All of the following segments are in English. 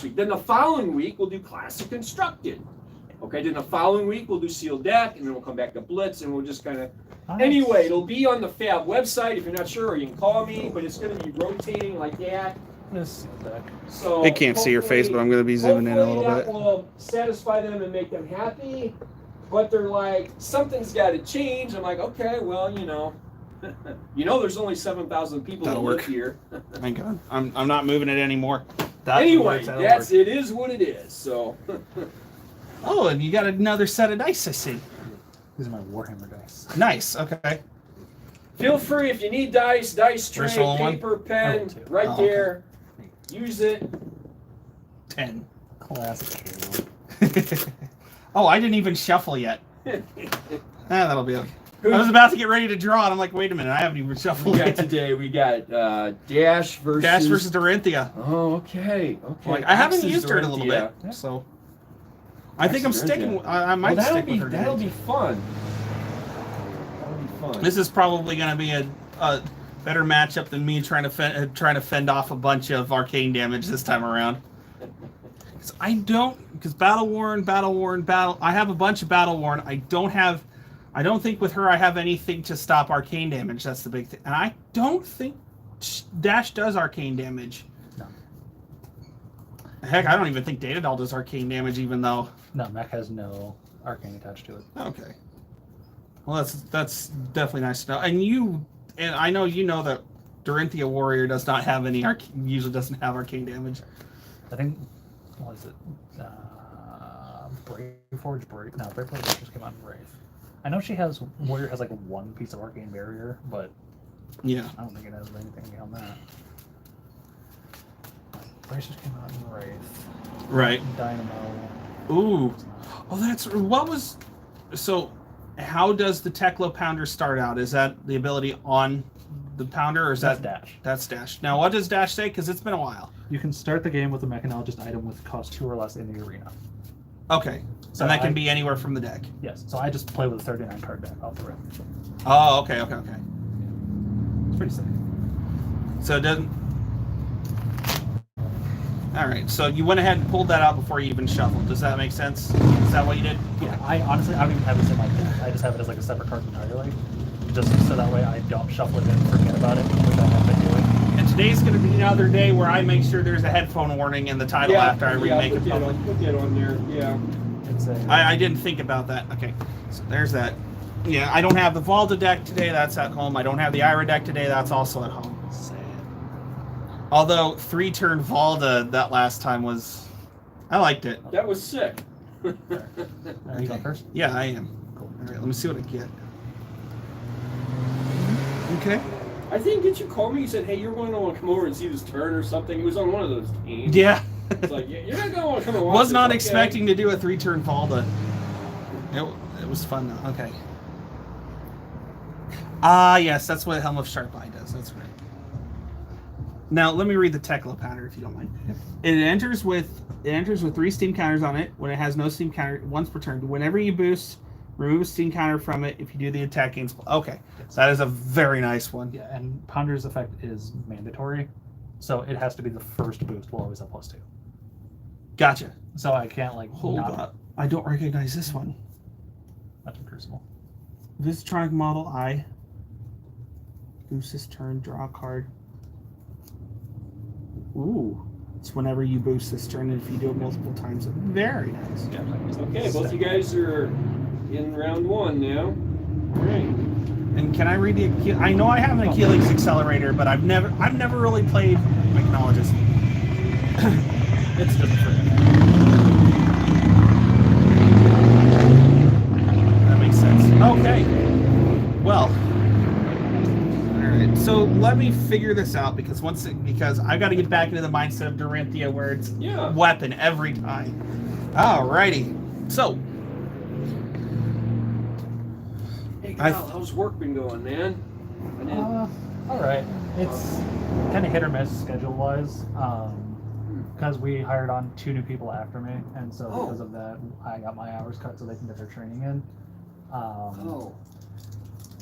week. Then the following week, we'll do Classic Constructed. Okay, then the following week, we'll do Sealed Deck, and then we'll come back to Blitz, and we'll just kind of... Nice. Anyway, it'll be on the Fab website if you're not sure, or you can call me, but it's going to be rotating like that. So they can't see your face, but I'm going to be zooming in a little bit. That will satisfy them and make them happy, but they're like, something's got to change. I'm like, okay, well, you know, there's only 7,000 people that live here. Thank God. I'm not moving it anymore. Anyway, it is what it is. So. Oh, and you got another set of dice, I see. These are my Warhammer dice. Nice. Okay. Feel free if you need dice tray, paper, pen, right there. Okay. Use it. 10. Classic. Oh, I didn't even shuffle yet. That'll be okay. I was about to get ready to draw, and I'm like, wait a minute, I haven't even shuffled yet. Today we got Dash versus Dorinthia. Oh, okay. Like, I haven't used her in a little bit, so I think I'm sticking. I might stick with her. That'll be fun. This is probably going to be a better matchup than me trying to fend off a bunch of arcane damage this time around. Because battle worn. I have a bunch of battle worn. I don't think with her I have anything to stop arcane damage. That's the big thing. And I don't think Dash does arcane damage. No. Heck, I don't even think Datadol does arcane damage, even though... No, Mech has no arcane attached to it. Okay. Well, that's definitely nice to know. And I know you know that Dorinthia Warrior does not have any usually doesn't have arcane damage. I think, what is it? Braveforge just came out in Wraith. I know Warrior has like one piece of arcane barrier, but yeah, I don't think it has anything beyond that. Bracers came out in Wraith. Right. Dynamo. Ooh. Oh, so how does the Teklo Pounder start out? Is that the ability on the Pounder, or is that's that Dash? That's Dash. Now, what does Dash say? Because it's been a while. You can start the game with a mechanologist item with cost 2 or less in the arena. Okay. So that can be anywhere from the deck. Yes. So I just play with a 39 card deck off the rip. Oh, okay. It's pretty sick. So it doesn't... All right. So you went ahead and pulled that out before you even shuffled. Does that make sense? Is that what you did? Yeah. I don't even have this in my deck. I just have it as like a separate card entirely. Just so that way I don't shuffle it and forget about it, which I have been doing. And today's going to be another day where I make sure there's a headphone warning in the title after I remake it public. Put that on there, yeah. I didn't think about that. Okay, so there's that. Yeah, I don't have the Valda deck today. That's at home. I don't have the Ira deck today. That's also at home. Sad. Although 3-turn Valda that last time was... I liked it. That was sick. Are you going first? Yeah, I am. Cool. All right, let me see what I get. Okay. I think, did you call me? You said, hey, you're going to want to come over and see this turn or something. It was on one of those games. Yeah. It's like, you're not going to want to come and watch Was not this, expecting to do a 3-turn Valda. It was fun, though. Okay. Yes, that's what Helm of Sharp Eye does. That's right. Now, let me read the Teklo Pounder, if you don't mind. It enters with 3 steam counters on it. When it has no steam counter, once per turn. Whenever you boost, remove a steam counter from it. If you do the attack gains... Okay, that is a very nice one. Yeah, and Pounder's effect is mandatory, so it has to be the first boost will always have +2. Gotcha. So I can't hold up. I don't recognize this one. That's a Crucible. Visitronic model I. Boost this turn, draw a card. Ooh. It's whenever you boost this turn, and if you do it multiple times. Very nice. Yeah. Okay, both you guys are in round 1 now. All right. And can I read the... I know I have an Achilles Accelerator, but I've never really played Mechanologist. It's just for that makes sense. Okay. Well. Alright, so let me figure this out because I've got to get back into the mindset of Dorinthia where it's weapon every time. Alrighty. So hey Kyle, how's work been going, man? Alright. It's kind of hit or miss schedule wise. Because we hired on 2 new people after me, and so because of that, I got my hours cut so they can get their training in.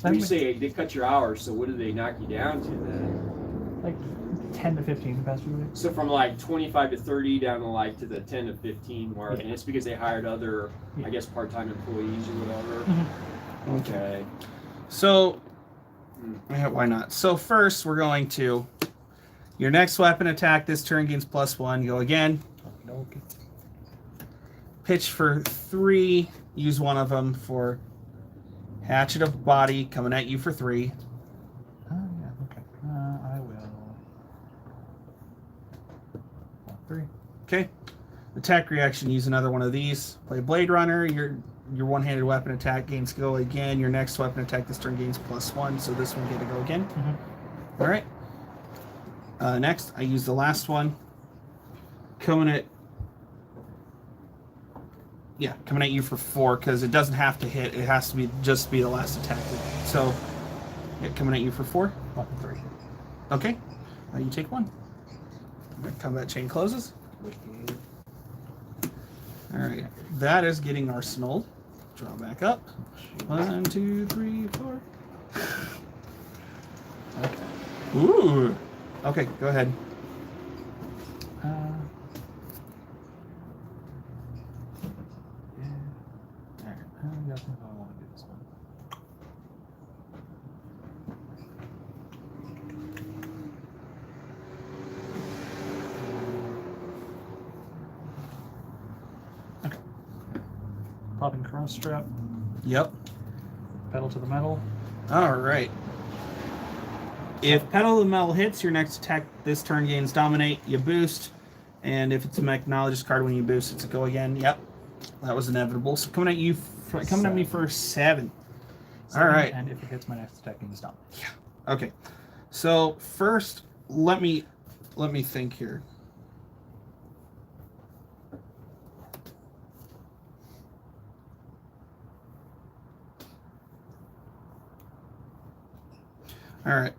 When you say they cut your hours, so what do they knock you down to then? like 10 to 15 the past few weeks. So from like 25 to 30 down to like to the 10 to 15 mark, Yeah. and it's because they hired other, Yeah. I guess, part-time employees or whatever. Mm-hmm. Okay. So, yeah, why not? So first, we're going to your next weapon attack this turn gains +1. Go again. Okay. Pitch for 3. Use one of them for hatchet of body coming at you for 3. Yeah, okay. I will. 3. Okay. Attack reaction. Use another one of these. Play Blade Runner. Your one-handed weapon attack gains go again. Your next weapon attack this turn gains +1. So this one get to go again. Mm-hmm. All right. Next, I use the last one. Coming at you for 4 because it doesn't have to hit. It has to be just be the last attack. So, yeah, coming at you for 4. 3. Okay. You take 1. Combat chain closes. All right. That is getting arsenaled. Draw back up. 1, 2, 3, 4. Okay. Ooh. Okay, go ahead. Yeah. Alright. I don't think I want to do this one. Okay. Popping cross strap, Yep. pedal to the metal. All right. If Pedal of the Metal hits, your next attack this turn gains Dominate. You boost. And if it's a Mechnologist card, when you boost, it's a go again. Yep. That was inevitable. So coming at you, coming at me for 7. All right. And if it hits, my next attack gains down. Yeah. Okay. So first, let me think here. All right.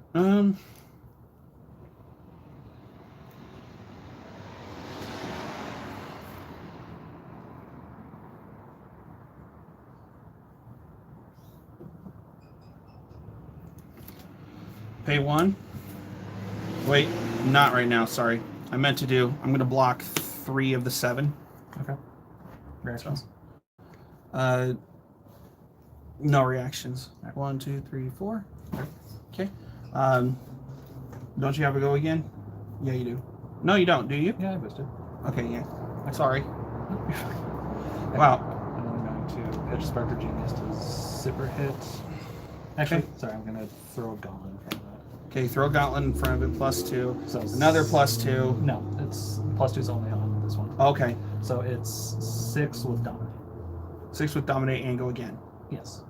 Pay 1. Wait, not right now. Sorry, I meant to do. I'm going to block 3 of the 7. Okay. Reactions. No reactions. 1, 2, 3, 4. Okay. Don't you have a go again? Yeah, you do. No, you don't. Do you? Yeah, I boosted. Okay. Yeah. Sorry. Wow. And then I'm going to pitch Spark of Genius to zipper hit. Actually, Okay. sorry, I'm going to throw a gauntlet in front of that. Okay. Throw Gauntlet in front of it. +2. So Another +2. No, it's +2's only on this one. Okay. So it's 6 with Dominate. 6 with Dominate and go again. Yes.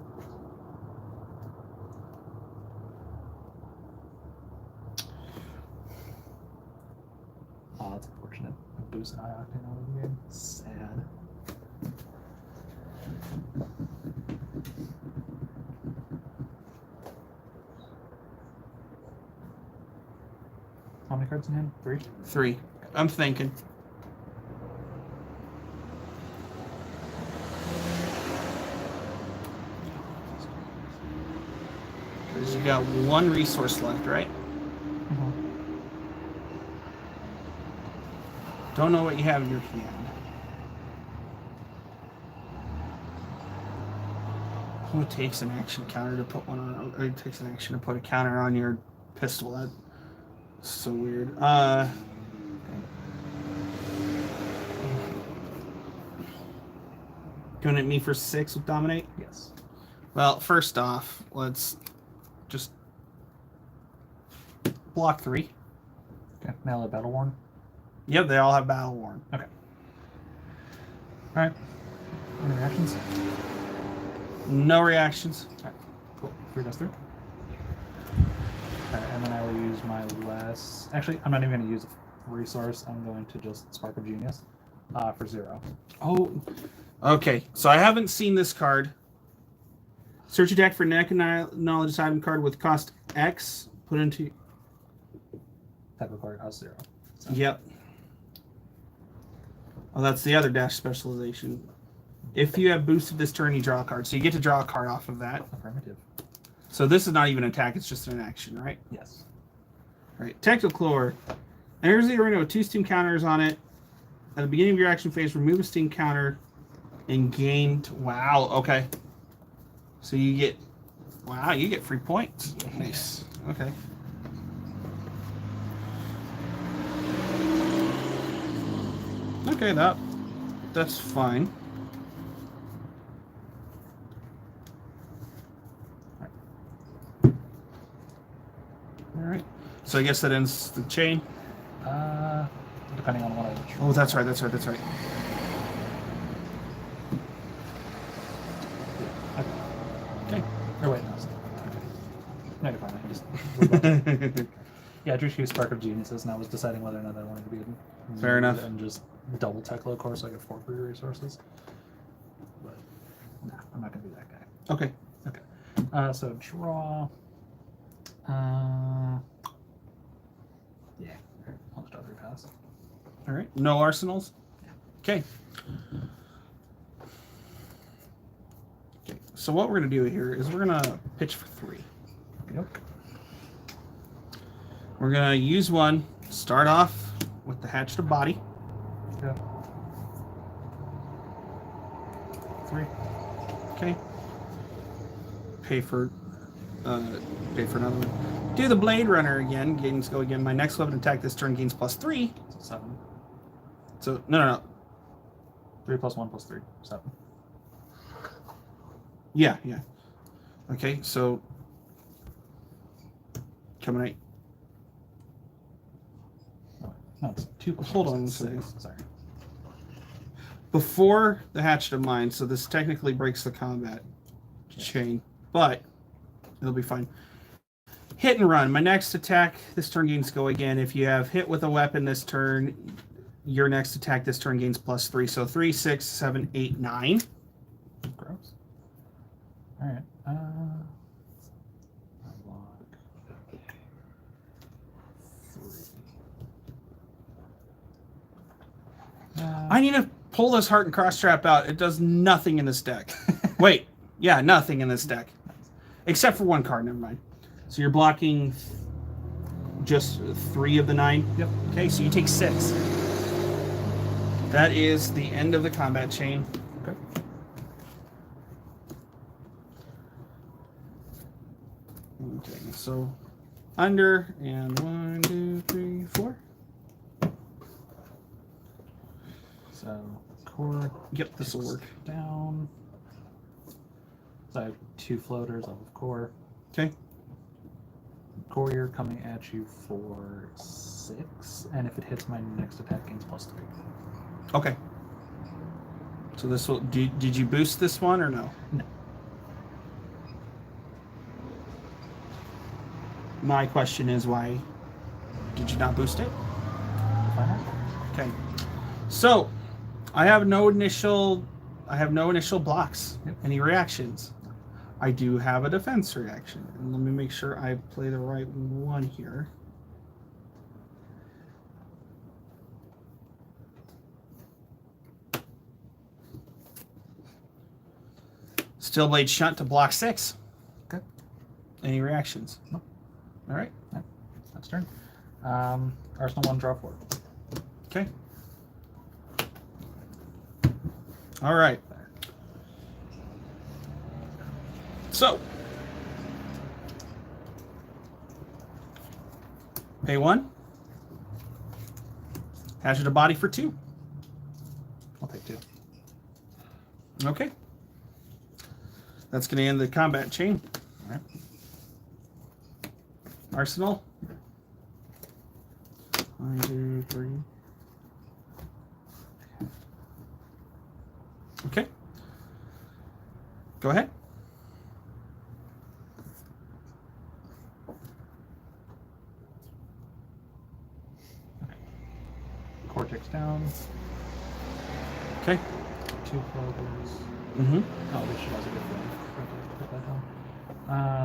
Oh, that's unfortunate. I boosted High Octane out of the game. Sad. How many cards in hand? 3? 3. I'm thinking. Because you got 1 resource left, right? Don't know what you have in your hand. Who takes an action counter to put one on? Or it takes an action to put a counter on your pistol? That's so weird. Going at me for 6 with Dominate? Yes. Well, first off, let's just block 3. Okay. Now the Battle Worn. Yep, they all have Battle Worn. Okay. Alright. Any reactions? No reactions. Alright. Cool. 3 goes through. Alright, and then I will use my last... Actually, I'm not even going to use a resource. I'm going to just Spark of Genius for 0. Oh, okay. So I haven't seen this card. Search your deck for Knowledge item card with cost X. Put into... Type of card costs 0. So. Yep. Oh, that's the other dash specialization. If you have boosted this turn, you draw a card. So you get to draw a card off of that. Affirmative. So this is not even an attack, it's just an action, right? Yes. Right. Technicolor. Enters the arena with 2 steam counters on it. At the beginning of your action phase, remove a steam counter and gain. Wow. Okay. So you get. Wow, you get free points. Nice. Okay. Okay, that's fine. All right. So I guess that ends the chain. Depending on what I. Oh, that's right. That's right. Okay. Or wait, no. No, you're fine. I just. Yeah, I drew two Spark of Geniuses, and I was deciding whether or not I wanted to be a Fair enough. And just double Techlo core, so I get 4 free resources. But nah, I'm not gonna be that guy. Okay. So draw. Yeah, I'll just draw 3 pass. All right. No arsenals. Okay. Okay. So what we're gonna do here is we're gonna pitch for 3. Yep. We're gonna use one. Start off with the hatched of body. Yeah. 3. Okay. Pay for another one. Do the Blade Runner again. Gains go again. My next weapon attack this turn gains +3. So 7. So no. 3 plus 1 plus 3. 7. Yeah. Okay, so coming at. No, it's 2 plus Hold 1 on plus a second. 6. Sorry. Before the hatched of mine, so this technically breaks the combat chain, but it'll be fine. Hit and run. My next attack this turn gains go again. If you have hit with a weapon this turn, your next attack this turn gains +3. So 3, 6, 7, 8, 9. Gross. All right. I need to pull this Heart and Cross Trap out. It does nothing in this deck. Wait. Yeah, nothing in this deck. Except for 1 card. Never mind. So you're blocking just 3 of the 9? Yep. Okay, so you take 6. That is the end of the combat chain. Okay. Okay, so under and 1, 2, 3, 4. So core. Yep, this will work. Down. So I have 2 floaters off of core. Okay. Courier coming at you for 6, and if it hits my next attack, gains +3. Okay. So this will. Did you boost this one or no? No. My question is why did you not boost it? Find out. Okay. So I have no initial blocks. Yep. Any reactions? I do have a defense reaction. And let me make sure I play the right one here. Steel Blade Shunt to block 6. Okay. Any reactions? No. All right. Yep. That's turn. Arsenal 1, draw 4. Okay. All right. So, pay 1. Hazard a body for 2. I'll take 2. Okay. That's going to end the combat chain. All right. Arsenal. 1, 2, 3. Okay. Go ahead. Cortex down. Okay. 2 floaters. Mm-hmm. Oh, this should also get put that down.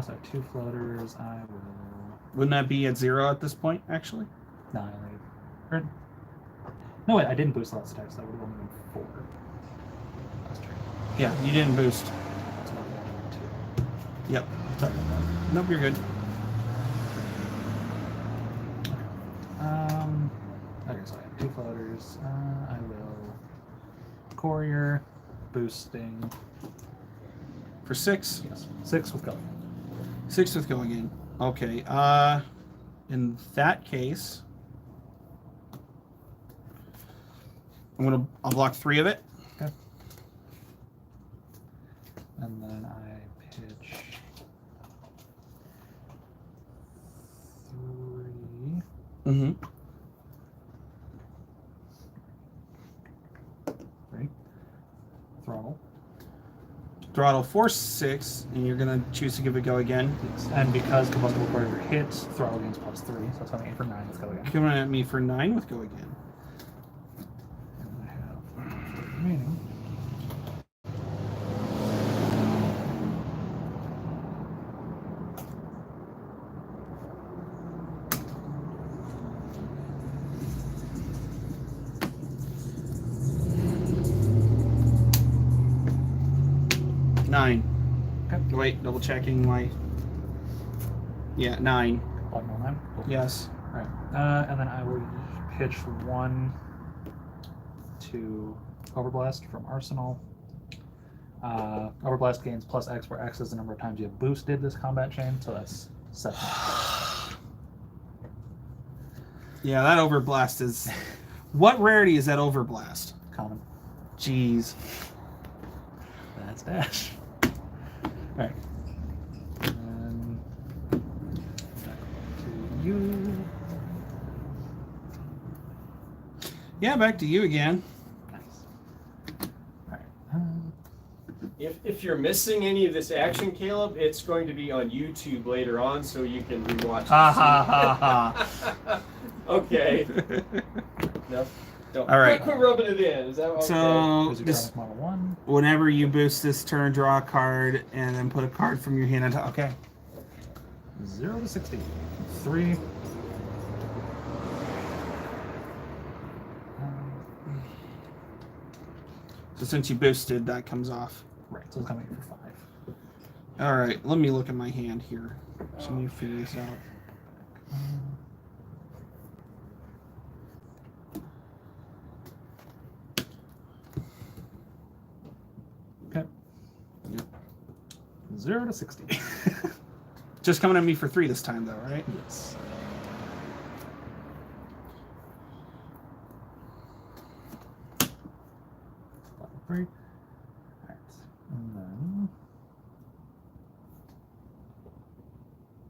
So 2 floaters. I will. Wouldn't that be at 0 at this point, actually? No, no, wait, I didn't boost last attack, so that would have only been 4. Last turn. Yeah, you didn't boost. That's not 1, 2. Yep. Sorry about Nope, you're good. that. Okay, so I have 2 floaters. I will courier, boosting. For 6? Yes, 6 with go. 6 with go again. Okay. In that case, I'll block 3 of it. Okay. And then I pitch 3. Mm-hmm. 3. Throttle. Throttle for 6, and you're gonna choose to give it go again. Yes. And because combustible courier hits, throttle gains +3, so it's coming in for 9 with go again. Coming at me for 9 with go again. And I have 4 remaining. Nine. Okay. Wait, double checking my. Yeah, 9. Block null 9. Cool. Yes. Alright. And then I will pitch 1 to Overblast from Arsenal. Overblast gains +X, where X is the number of times you have boosted this combat chain, so that's 7. Yeah, that overblast is. What rarity is that overblast? Common. Jeez. That's dash. Alright. And back to you. Yeah, back to you again. Nice. Alright. If you're missing any of this action, Caleb, it's going to be on YouTube later on, so you can rewatch it. Ha ha ha Okay. No. All right. Quit rubbing it in. Is that okay? So, Here's your this, Model 1. whenever you boost this turn, draw a card, and then put a card from your hand on top. Okay. 0 to 60. 3. So since you boosted, that comes off. Right, so it's coming in for 5. All right, let me look at my hand here. So you figure this out. Okay. Yep. 0 to 60. Just coming at me for 3 this time, though, right? Yes. Level 3. Alright. And then.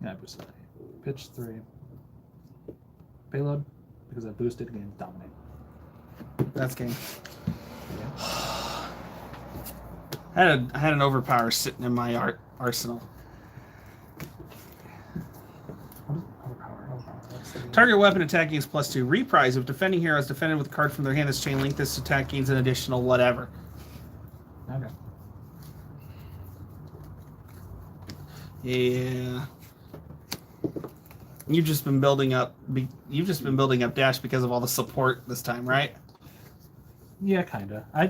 Yeah, boost that. Pitch 3. Payload, because I boosted again, dominate. That's game. Yeah. I had an overpower sitting in my arsenal. Overpower. That's the Target weapon attack gains +2. Reprise. If defending hero is defended with a card from their hand that's chain link, this attack gains an additional whatever. Okay. Yeah. You've just been building up. You've just been building up dash because of all the support this time, right? Yeah, kinda. I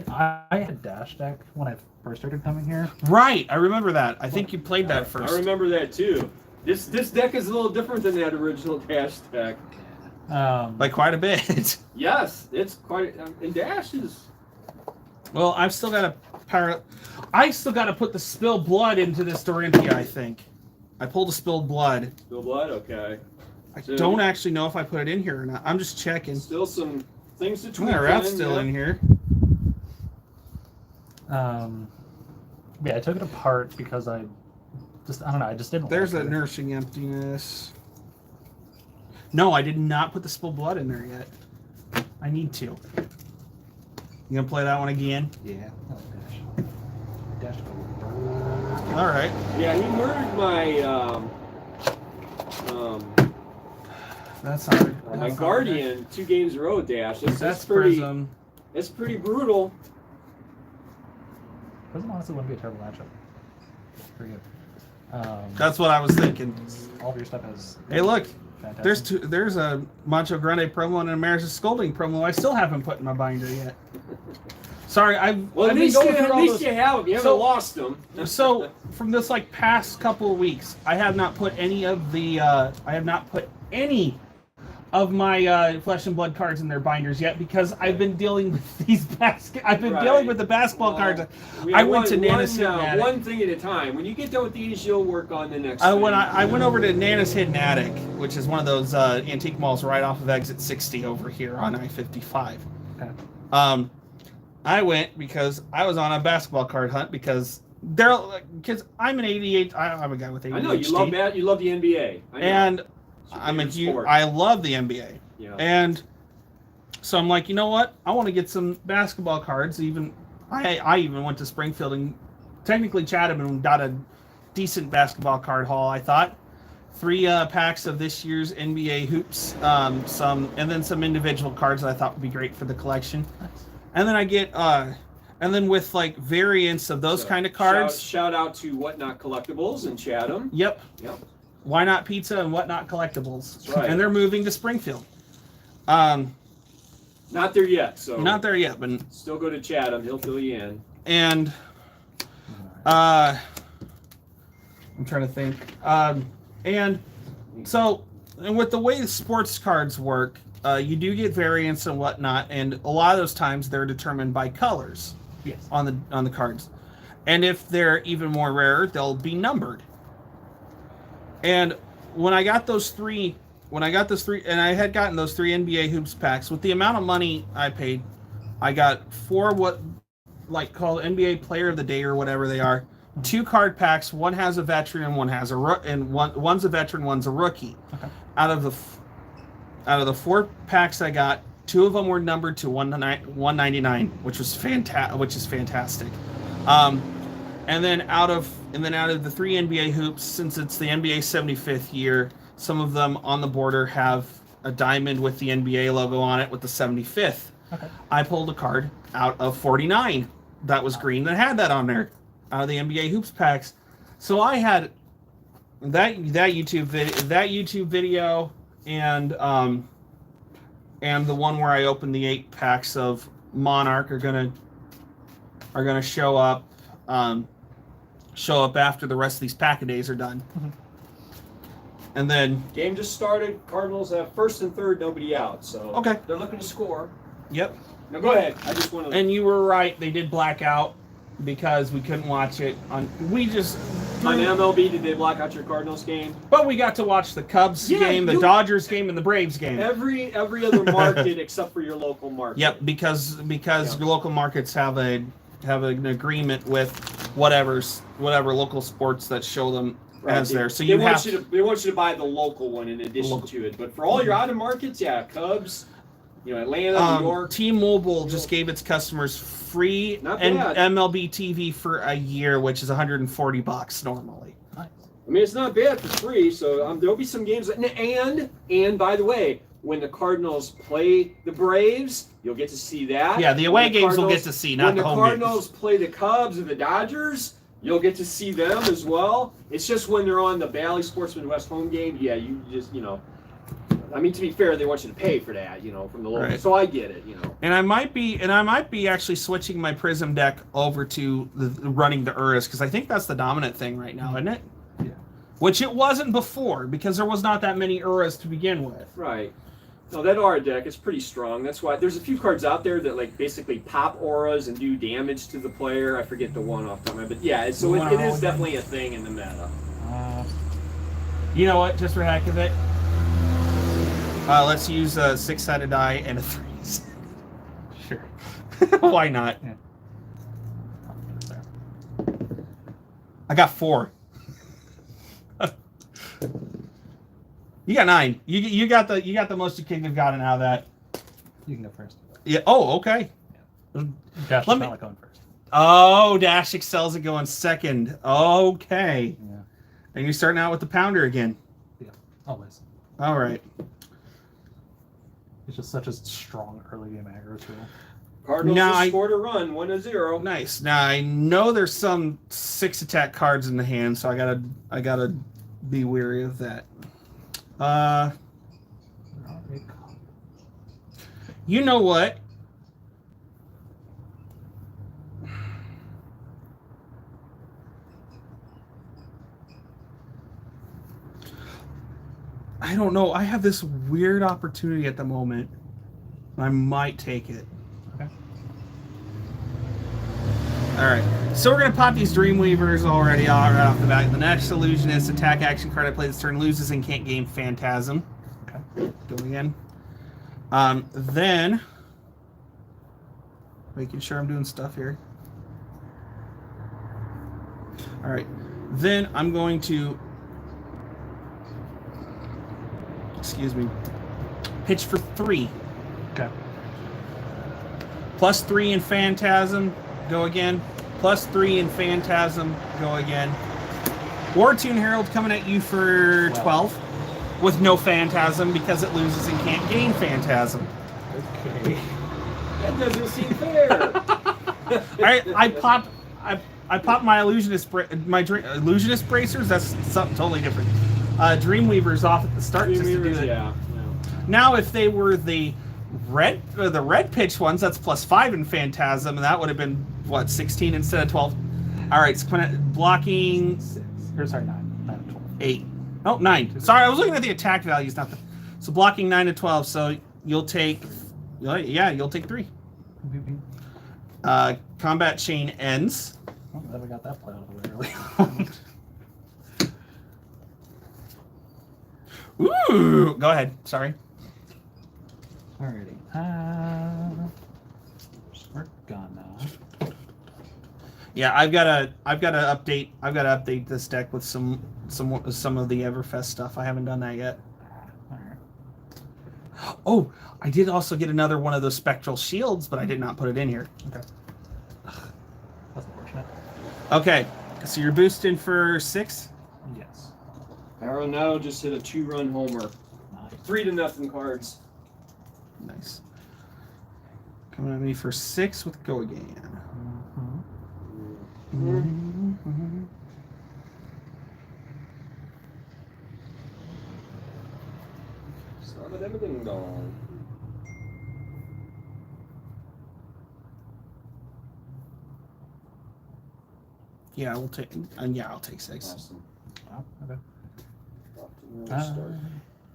had dash deck when I first started coming here. Right. I remember that. I think you played that first. I remember that too. This deck is a little different than that original Dash deck. By quite a bit. Yes, it's quite. And Dash is. Well, I've still got I still got to put the spilled blood into this Dorinthia, I think. I pulled a spilled blood. Spilled blood, okay. I So- don't actually know if I put it in here or not. I'm just checking. Still some things to tweak. Yeah, Rat's still in here. Yeah, I took it apart because I don't know, I just didn't There's like a it. nourishing emptiness. No, I did not put the spilled blood in there yet. I need to. You gonna play that one again? Yeah. Oh, dash. Dash. All right. Yeah, he murdered That's not. my that's not Guardian 2 games in a row. Dash. That's pretty. Prism. It's pretty brutal. Prism honestly wouldn't be a terrible matchup. Pretty good. That's what I was thinking. All of your stuff has. Hey, look. Fantastic. There's a Macho Grande promo and an America's Scolding promo I still haven't put in my binder yet. Sorry, Well, at I've been least, going you, through at all least those- you have them. You haven't So- lost them. So from this past couple of weeks, I have not put any of my Flesh and Blood cards in their binders yet because I've been dealing with these I've been dealing with the basketball cards. I went to Nana's Hidden Attic. One thing at a time. When you get done with these, you'll work on the next. I went over to Nana's Hidden Attic, which is one of those antique malls right off of Exit 60 over here on I-55. Okay. I went because I was on a basketball card hunt because I'm an 88. I'm a guy with ADHD. I know you love that. You love the NBA. I know. And I love the NBA. Yeah. And so I'm like, you know what? I want to get some basketball cards. I even went to Springfield and technically Chatham and got a decent basketball card haul. I thought 3 packs of this year's NBA hoops, and then some individual cards that I thought would be great for the collection. And then I get and then with like variants of those kind of cards. Shout out to Whatnot Collectibles in Chatham. Yep. Yep. Why Not Pizza and Whatnot Collectibles. That's right. And they're moving to Springfield. Not there yet, so. Not there yet, but still go to Chatham. He'll fill you in. And I'm trying to think. And with the way the sports cards work, you do get variants and whatnot, and a lot of those times they're determined by colors. Yes. On the cards. And if they're even more rare, they'll be numbered. And when I got those three, and I had gotten those 3 NBA hoops packs, with the amount of money I paid, I got 4 called NBA Player of the Day or whatever they are. 2 card packs. One has a veteran and one has one's a veteran, one's a rookie. Okay. Out of the 4 packs I got, 2 of them were numbered to 199, which is fantastic. And then out of the 3 NBA hoops, since it's the NBA 75th year, some of them on the border have a diamond with the NBA logo on it with the 75th. Okay. I pulled a card out of 49 that was green that had that on there, out of the NBA hoops packs. So I had that YouTube video and the one where I opened the 8 packs of Monarch are gonna show up after the rest of these pack-a-days are done. Mm-hmm. And then game just started. Cardinals have first and third, nobody out. So okay, they're looking to score. Yep. Now go ahead. I just want to. And you were right. They did black out because we couldn't watch it on. On MLB, did they block out your Cardinals game? But we got to watch the Cubs game, the Dodgers game, and the Braves game. Every other market except for your local market. Yep, because your local markets have an agreement with whatever local sports that show them as there. So they want you to buy the local one in addition to it. But for all your out of markets, Cubs, Atlanta, New York. T-Mobile just gave its customers free MLB TV for a year, which is $140 normally. Nice. I mean, it's not bad for free. So there'll be some games. And by the way, when the Cardinals play the Braves, you'll get to see that. Yeah, the away games we'll get to see, not the home games. When the Cardinals play the Cubs or the Dodgers, you'll get to see them as well. It's just when they're on the Bally Sports Midwest home game, you just, I mean, to be fair, they want you to pay for that, from the local. Right. So I get it, And I might be actually switching my Prism deck over to running the Urus, because I think that's the dominant thing right now, isn't it? Yeah. Which it wasn't before, because there was not that many Urus to begin with. Right. No, that aura deck is pretty strong. That's why there's a few cards out there that basically pop auras and do damage to the player. I forget the one off the top of my head, but yeah, so it is definitely a thing in the meta. You know what? Just for heck of it, let's use a 6-sided die and a 3s. Sure. Why not? Yeah. I got 4. You got 9. You got the most you could have gotten out of that. You can go first. Yeah. Oh, okay. Yeah. Dash is not going first. Oh, Dash excels at going second. Okay. Yeah. And you're starting out with the pounder again. Yeah. Always. All right. It's just such a strong early game aggro tool. Cardinals just scored a run, 1-0. Nice. Now I know there's some 6 attack cards in the hand, so I gotta be wary of that. You know what? I don't know. I have this weird opportunity at the moment. I might take it. Okay. All right. So we're going to pop these Dreamweavers already right off the bat. The next Illusionist attack action card I play this turn loses and can't gain Phantasm. Okay. Go again. Then, making sure I'm doing stuff here. All right. Then I'm going to, excuse me, pitch for 3. Okay. +3 in Phantasm, go again. +3 in Phantasm, go again. War Tune Herald coming at you for 12 with no Phantasm because it loses and can't gain Phantasm. Okay. That doesn't seem fair. I popped my Illusionist Illusionist bracers. That's something totally different. Dreamweavers off at the start just to do it. Yeah. Now, if they were the red pitch ones, that's +5 in Phantasm, and that would have been what, 16 instead of 12. All right, so blocking 6. Or sorry, 9. 9 and 12. 8. Oh, 9. Sorry, I was looking at the attack values, not the. So blocking 9 to 12. So you'll take, you'll take 3. Combat chain ends. Oh, glad we got that play out of the way early. Ooh, go ahead. Sorry. Alrighty. We're gonna. Yeah, I've got to update this deck with some of the Everfest stuff. I haven't done that yet. Alright. Oh, I did also get another one of those spectral shields, but I did not put it in here. Okay. That's unfortunate. Okay, so you're boosting for 6. Yes. Arrow now just hit a 2-run homer. Nice. 3-0 cards. Nice. Coming at me for 6 with go again. Mm-hmm. Start with everything gone. Yeah, I'll take 6. Awesome. Wow, okay. Off to another start.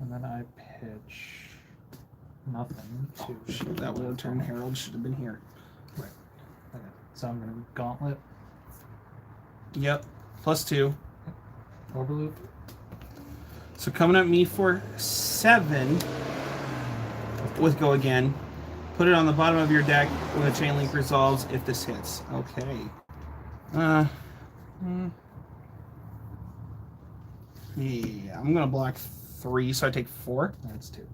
And then I pitch nothing to. Shoot, that would have turned Herald should have been here. Right. Okay. So I'm gonna gauntlet. Yep. +2. Overloop. So coming at me for 7 with go again. Put it on the bottom of your deck when a chain link resolves if this hits. Okay. Yeah, I'm gonna block 3, so I take 4. That's 2.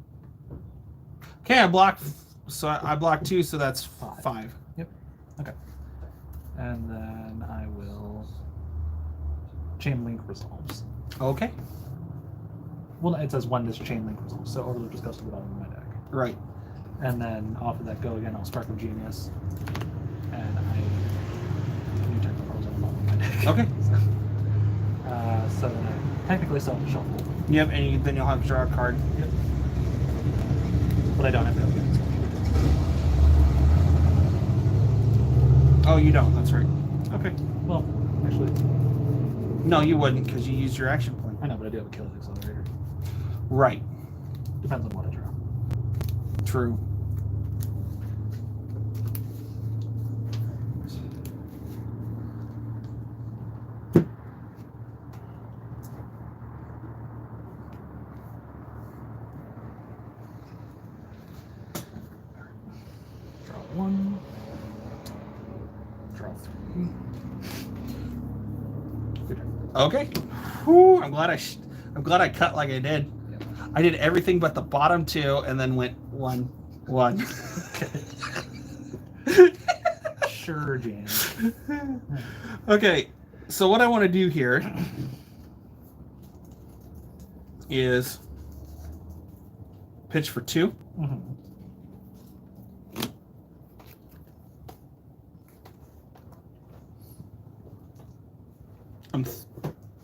Okay, I block. So I block 2, so that's 5. Yep. Okay. And then I will chain link resolves. Okay. Well, it says when this chain link resolves, so overloop just goes to the bottom of my deck. Right. And then off of that go again, I'll Spark of Genius, and I new turn controls on the bottom of my deck. Okay. So then I technically self-shuffle. Yep, and then you'll have to draw a card. Yep. But I don't have to have units. Oh, you don't. That's right. Okay. Well, actually, No, you wouldn't because you used your action point. I know, but I do have a Killer's Accelerator. Right. Depends on what I draw. True. Draw 1. Draw 3. Good turn. Okay. Whew, I'm glad I cut like I did. Yep. I did everything but the bottom 2 and then went 1, 1. Sure, James. Okay. So what I want to do here is pitch for 2. Mm-hmm.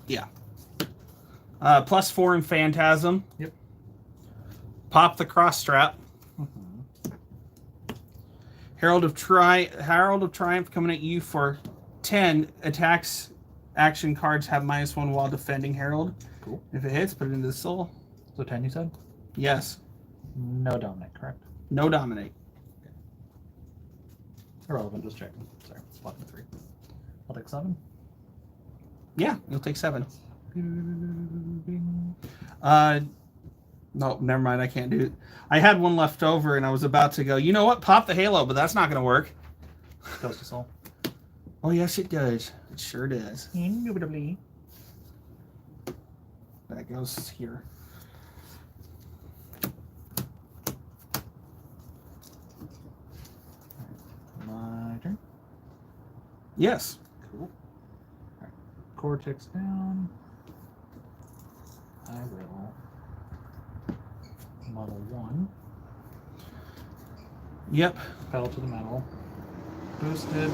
Yeah. +4 in Phantasm. Yep. Pop the cross strap. Mm-hmm. Herald of Triumph coming at you for 10. Attacks action cards have -1 while defending Herald. Cool. If it hits, put it into the soul. So 10, you said? Yes. No dominate, correct? No dominate. Irrelevant, just checking. Sorry, it's 3. I'll take 7. Yeah, you'll take 7. No, never mind. I can't do it. I had one left over, and I was about to go. You know what? Pop the halo, but that's not going to work. Goes to soul. Oh yes, it does. It sure does. Indubitably. That goes here. My turn. Yes. Cool. Alright. Cortex down. I will model 1. Yep. Pedal to the metal. Boosted.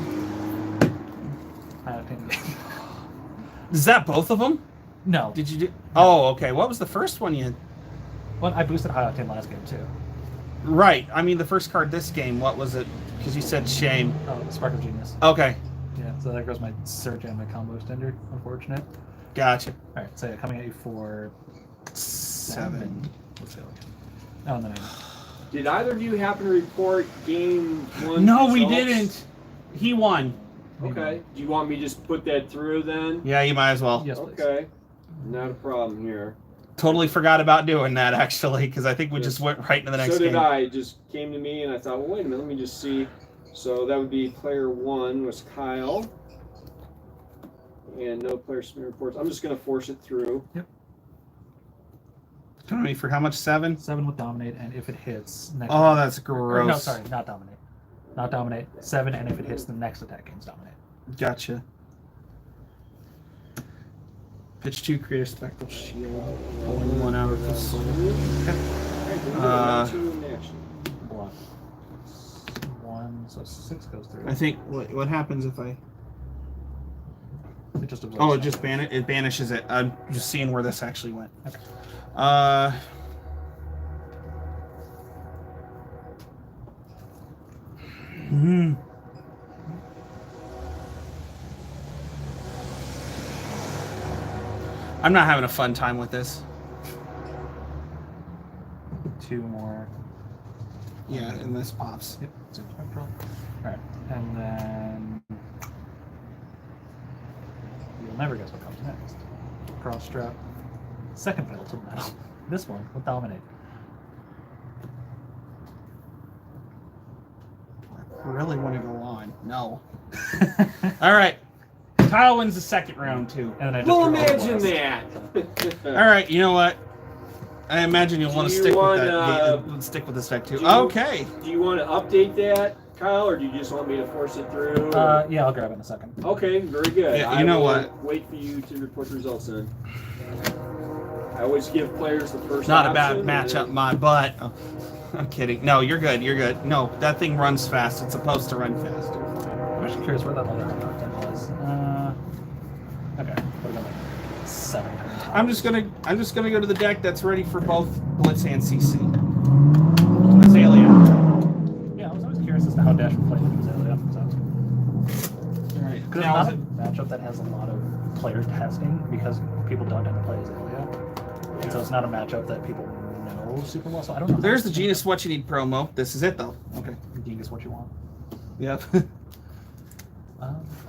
Is that both of them? No. Did you do? Oh, okay. What was the first one you? Well, I boosted High Octane last game too. Right. I mean, the first card this game. What was it? Because you said shame. Oh, Spark of Genius. Okay. Yeah, so there goes my Search and my combo extender. Unfortunate. Gotcha. All right, so yeah, coming at you for 7. Let's go. Oh, and then Did either of you happen to report game 1? No, we results? didn't. He won. Okay. Do you want me to just put that through then? Yeah, you might as well. Yes, please. Okay. Not a problem here. Totally forgot about doing that actually, because I think we just went right into the next So did game. I. It just came to me, and I thought, well, wait a minute, let me just see. So that would be player 1 was Kyle. And no player submit reports. I'm just going to force it through. Yep. Tell me for how much? 7? 7 with Dominate, and if it hits next. Oh, that's Or, gross. no, sorry, not Dominate. Not Dominate. 7, and if it hits the next attack game's Dominate. Gotcha. Pitch 2, create a spectral shield. Pulling 1 out of the soul. Block. 1, so 6 goes through. I think what happens if I? It just absorbs. Oh, it just it banishes it. I'm just seeing where this actually went. Okay. Hmm. I'm not having a fun time with this. 2 more. Yeah, and this pops. Yep, it's spectral. Alright, and then you'll never guess what comes next. Cross strap. Second pedal to the metal. This one will dominate. I really want to go on. No. All right. Kyle wins the second round too. And then I just Well, drew all the imagine blocks. that. All right. You know what? I imagine you'll want to Do you stick with wanna, that. Stick with this deck too. do you- Okay. Do you want to update that, Kyle, or do you just want me to force it through? Yeah, I'll grab it in a second. Okay, very good. Yeah, you know I will what? Wait for you to report the results then. I always give players the first Not a bad option, matchup, my butt. Oh, I'm kidding. No, you're good. You're good. No, that thing runs fast. It's supposed to run fast. I'm actually curious where that other octane was. Okay, what about like 7 times? I'm just gonna go to the deck that's ready for both Blitz and CC. Azalea. Yeah, I was always curious as to how Dash would play with Azalea. All right. Because it's Now, not a matchup that has a lot of player testing because people don't tend to play Azalea. And so it's not a matchup that people know super well. So I don't know. there's the Genius What You Need promo. This is it though. Okay. You can guess what you want. Yep.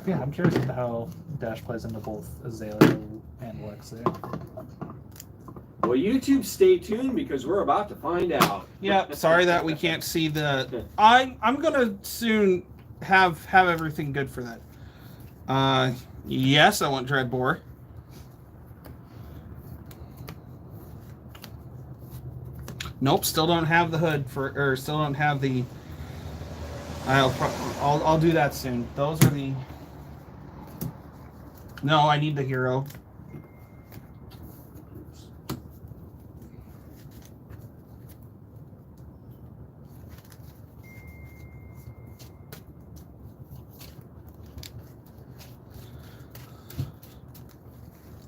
Yeah, I'm curious as to how Dash plays into both Azalea and Alexia. Well, YouTube, stay tuned because we're about to find out. Yep. Sorry that we can't see the. I'm gonna soon have everything good for that. Yes, I want Dreadbore. Nope, still don't have the hood for, or still don't have the. I'll do that soon. Those are the. No, I need the hero.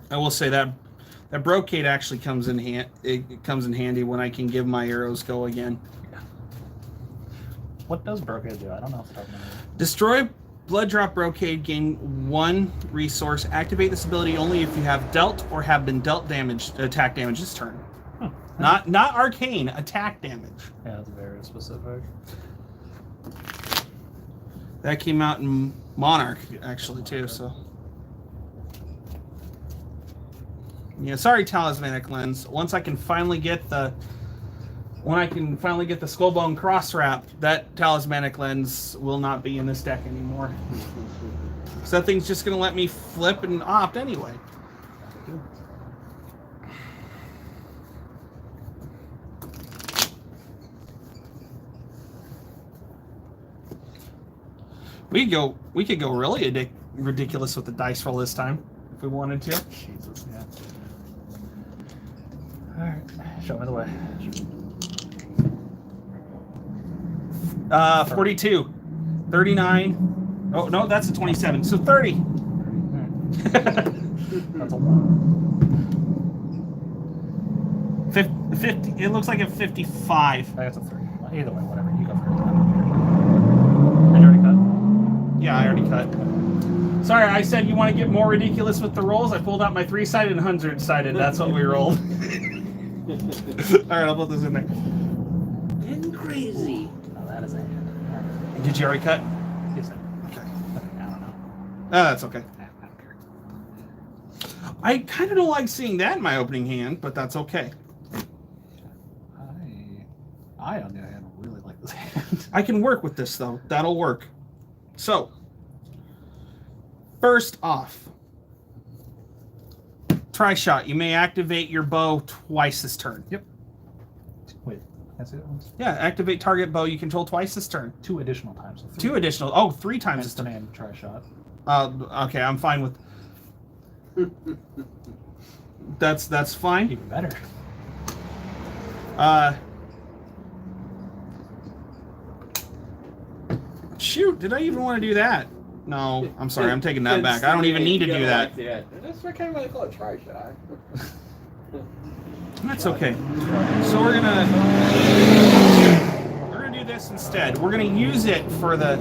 I will say that brocade actually comes in it comes in handy when I can give my arrows go again. What does Brocade do? I don't know off the top of my head. Destroy Blood Drop Brocade, gain 1 resource. Activate this ability only if you have dealt or have been dealt damage, attack damage this turn. Not arcane, attack damage. Yeah, that's very specific. That came out in Monarch, actually, too, so. Yeah, sorry, Talismanic Lens. Once I can finally get the Skullbone Cross Wrap, that Talismanic Lens will not be in this deck anymore. So that thing's just going to let me flip and opt anyway. We could go really ridiculous with the dice roll this time if we wanted to. Jesus, yeah. All right, show me the way. 42, 39. Oh no, that's a 27. So 30. That's a lot. 50. It looks like a 55. That's a 30. Either way, whatever. You go first. And you already cut? Yeah, I already cut. Sorry, I said you want to get more ridiculous with the rolls. I pulled out my 3-sided and 100-sided. That's what we rolled. All right, I'll put this in there. Getting crazy. No, that is a hand. Did you already cut? Yes, I Okay. don't know. Oh, that's okay. I don't care. I kind of don't like seeing that in my opening hand, but that's okay. I on the other hand, really like this hand. I can work with this, though. That'll work. So, first off, try shot. You may activate your bow twice this turn. Yep. Wait, can I say that once? Yeah, activate target bow you control twice this turn. 2 additional times. So 2 additional. Oh, 3 times this That's the turn. name, try shot. Okay, I'm fine with. That's fine. Even better. Shoot, did I even want to do that? No, I'm sorry, I'm taking that back. I don't even need to do that. That's kind of what I call a try shot. That's okay. So we're gonna do this instead. We're gonna use it for the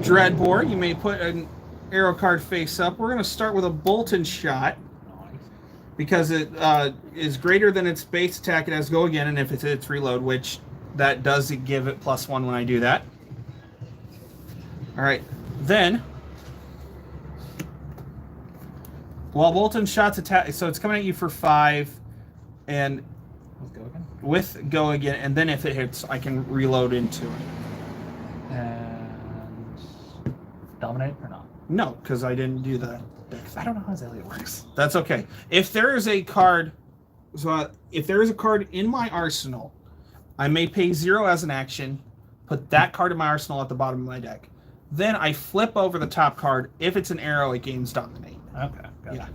dread board. You may put an arrow card face up. We're gonna start with a Bolton shot because it is greater than its base attack. It has go again, and if it hits reload, which that does give it +1 when I do that. All right, then while Bolton shots attack, so it's coming at you for 5, and with go again, and then if it hits, I can reload into it. And dominate or not? No, because I didn't do that. I don't know how Azalea works. That's okay. If there is a card, if there is a card in my arsenal, I may pay 0 as an action, put that card in my arsenal at the bottom of my deck. Then I flip over the top card. If it's an arrow, it gains dominate. Okay, gotcha. Yeah.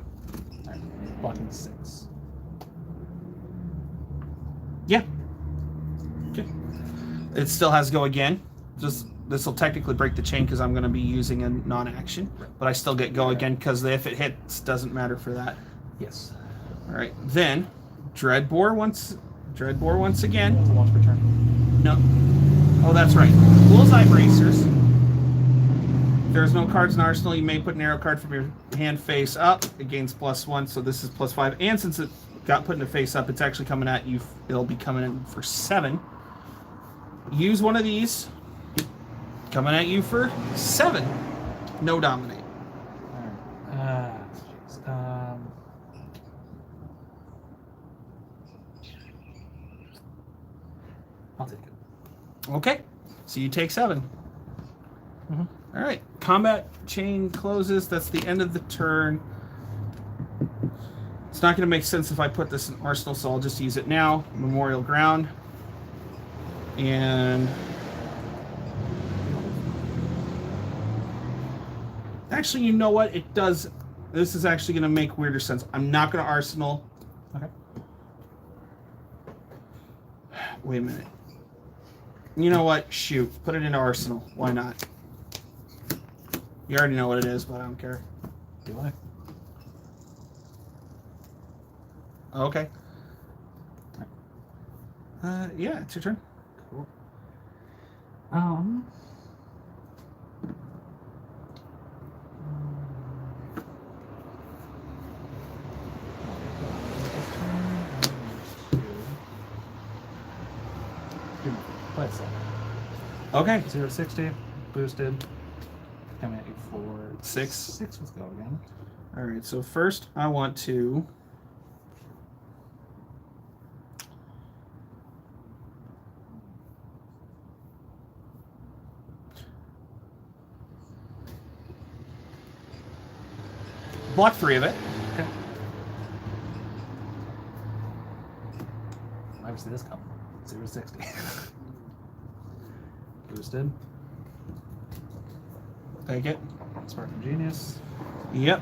All right. Blocking 6. Yeah. Okay. It still has go again. Just this will technically break the chain because I'm going to be using a non-action, but I still get go again because if it hits, doesn't matter for that. Yes. All right. Then Dreadbore once again. That's a launch per turn. No. Oh, that's right. Bullseye Bracers. If there's no cards in Arsenal, you may put an arrow card from your hand face up. It gains +1, so this is +5. And since it got put into face up, it's actually coming at you. It'll be coming in for 7. Use one of these. Coming at you for 7. No dominate. Alright. Jeez. I'll take it. Okay. So you take 7. Mm-hmm. All right. Combat chain closes. That's the end of the turn. It's not going to make sense if I put this in Arsenal, so I'll just use it now. Memorial Ground. And actually, you know what? It does. This is actually going to make weirder sense. I'm not going to Arsenal. Okay. Wait a minute. You know what? Shoot. Put it into Arsenal. Why not? You already know what it is, but I don't care. Do I? Okay. Yeah, it's your turn. Cool. Whistle. Okay. 0-60, boosted. Coming at you for 6. 6. Let's go again. All right. So first, I want to. Block 3 of it. Okay. Never see this coming. 0-60. Boosted. Take it. Sparking Genius. Yep.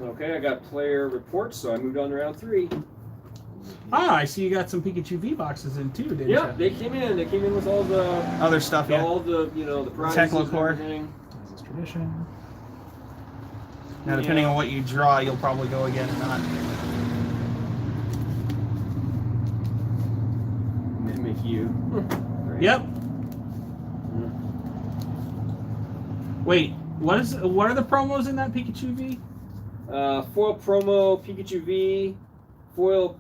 Okay, I got player reports, so I moved on to round 3. Ah, I see you got some Pikachu V boxes in too, didn't Yeah, you? they came in. They came in with all the Other stuff, yeah. all the the prizes Technical and core. everything. This is tradition. Now, depending on what you draw, you'll probably go again or not. Mimic you. Right. Yep. Wait, what are the promos in that Pikachu V? Foil promo Pikachu V, foil